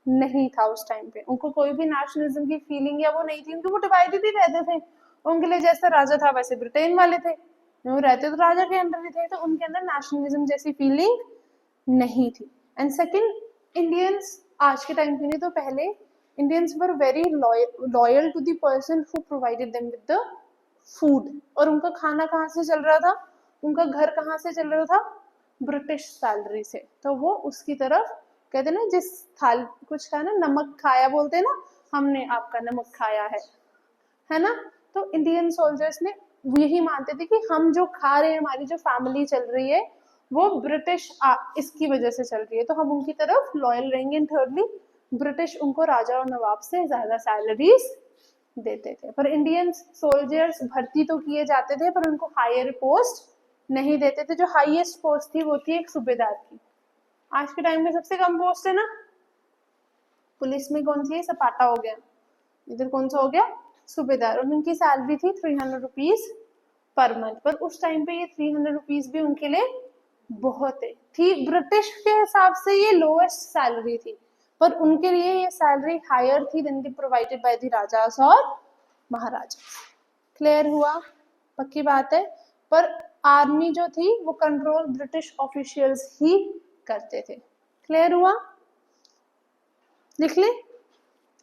नहीं था उस टाइम पे, उनको कोई भी नेशनलिज्म की फीलिंग या वो नहीं थी, क्योंकि वो डिवाइडेड ही रहते थे। उनके लिए जैसा राजा था वैसे ब्रिटेन वाले थे, वो रहते तो राजा के अंदर ही थे, तो उनके अंदर नेशनलिज्म जैसी फीलिंग नहीं थी। एंड सेकंड, इंडियंस आज के टाइम पे नहीं तो पहले Indians were very loyal to the person who provided them with the food. और उनका खाना कहाँ से चल रहा था? उनका घर कहाँ से चल रहा था? ब्रिटिश सैलरी से। तो वो उसकी तरफ, कहते ना जिस थाल कुछ का ना नमक खाया बोलते ना, हमने आपका नमक खाया है ना। तो इंडियन सोल्जर्स ने यही मानते थे कि हम जो खा रहे हैं, हमारी जो फैमिली चल रही है वो ब्रिटिश इसकी वजह से चल रही है, तो हम उनकी तरफ लॉयल रहेंगे। एंड थर्डली, ब्रिटिश उनको राजा और नवाब से ज्यादा सैलरीज देते थे। पर इंडियन सोल्जर्स भर्ती तो किए जाते थे, पर उनको हायर पोस्ट नहीं देते थे। जो हाईएस्ट पोस्ट थी वो थी एक सूबेदार की। आज के टाइम में सबसे कम पोस्ट है ना, पुलिस में कौन सी है? सपाटा हो गया, इधर कौन सा हो गया? सूबेदार। और उनकी सैलरी थी 300 रुपीज पर मंथ। पर उस टाइम पे ये 300 रुपीज भी उनके लिए बहुत है थी। ब्रिटिश के हिसाब से ये लोएस्ट सैलरी थी, पर उनके लिए ये सैलरी हायर थी then the provided by the rajas और महाराजा। क्लियर हुआ? पक्की बात है। पर आर्मी जो थी वो कंट्रोल ब्रिटिश ऑफिशियल्स ही करते थे। क्लियर हुआ? लिख ले,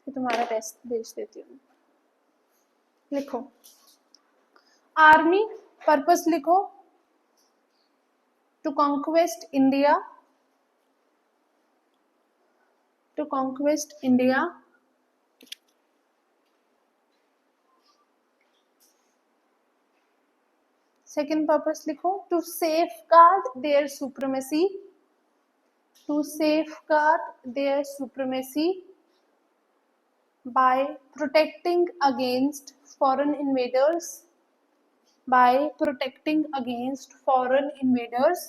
तुम्हारा टेस्ट भेज देती हूँ। लिखो आर्मी पर्पस, लिखो to conquest India, to conquest India, second purpose लिखो to safeguard their supremacy, to safeguard their supremacy by protecting against foreign invaders, by protecting against foreign invaders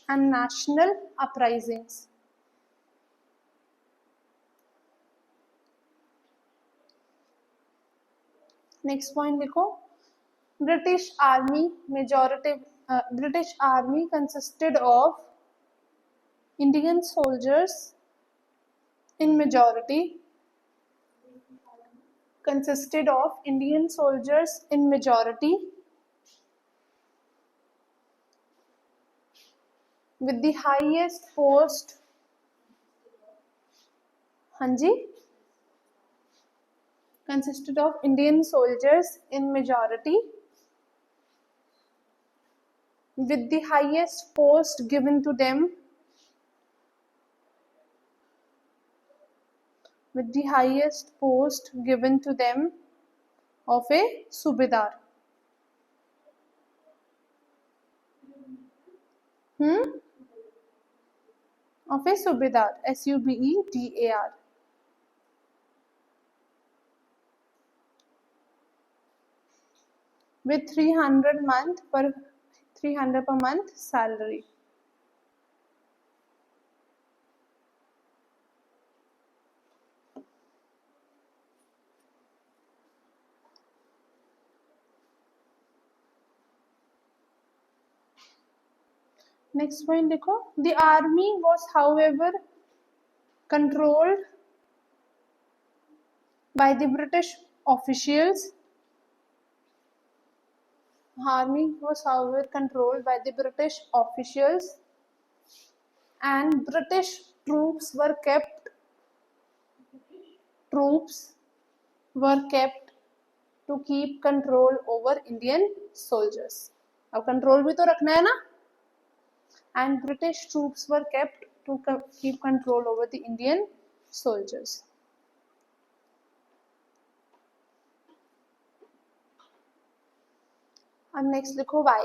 and national uprisings. Next point लिखो, British Army British Army consisted of Indian soldiers in majority, consisted of Indian soldiers in majority with the highest post, hanji, consisted of Indian soldiers in majority with the highest post given to them, with the highest post given to them of a subedar. Of a subedar, SUBEDAR. With 300 per month salary. Next point देखो, the army was however controlled by the British officials. Army was however controlled by the British officials and British troops were kept to keep control over Indian soldiers. अब control भी तो रखना है ना. And British troops were kept to keep control over the Indian soldiers. अब next लिखो why.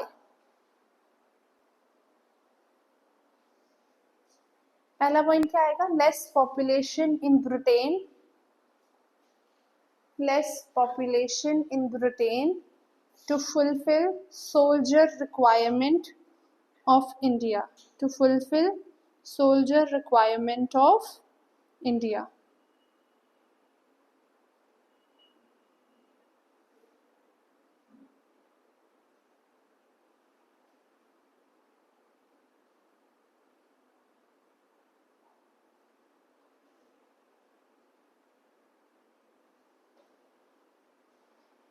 पहला point क्या आएगा? Less population in Britain, less population in Britain to fulfill soldier requirement of India. To fulfill soldier requirement of India.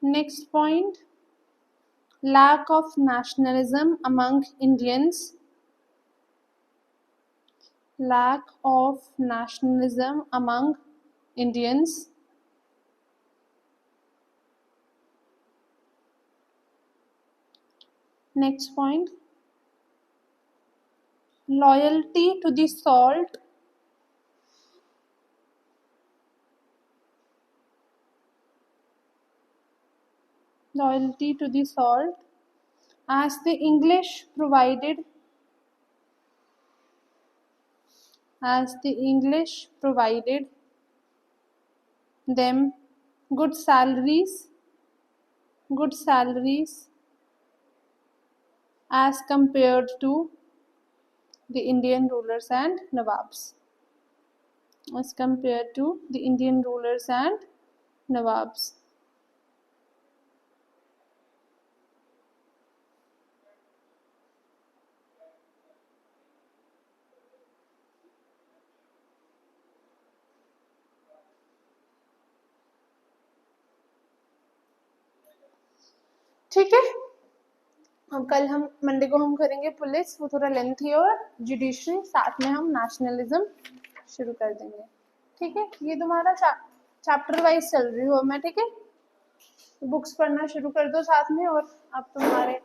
Next point, lack of nationalism among Indians. Lack of nationalism among Indians. Next point, loyalty to the salt. Loyalty to the salt, as the English provided them good salaries as compared to the Indian rulers and Nawabs. As compared to the Indian rulers and Nawabs. ठीक है, अब कल हम Monday को हम करेंगे police, वो थोड़ा लेंथी, और जुडिशरी, साथ में हम नेशनलिज्म शुरू कर देंगे। ठीक है, ये तुम्हारा चैप्टर वाइज चल रही हो मैं। ठीक है, बुक्स पढ़ना शुरू कर दो साथ में, और अब तुम्हारे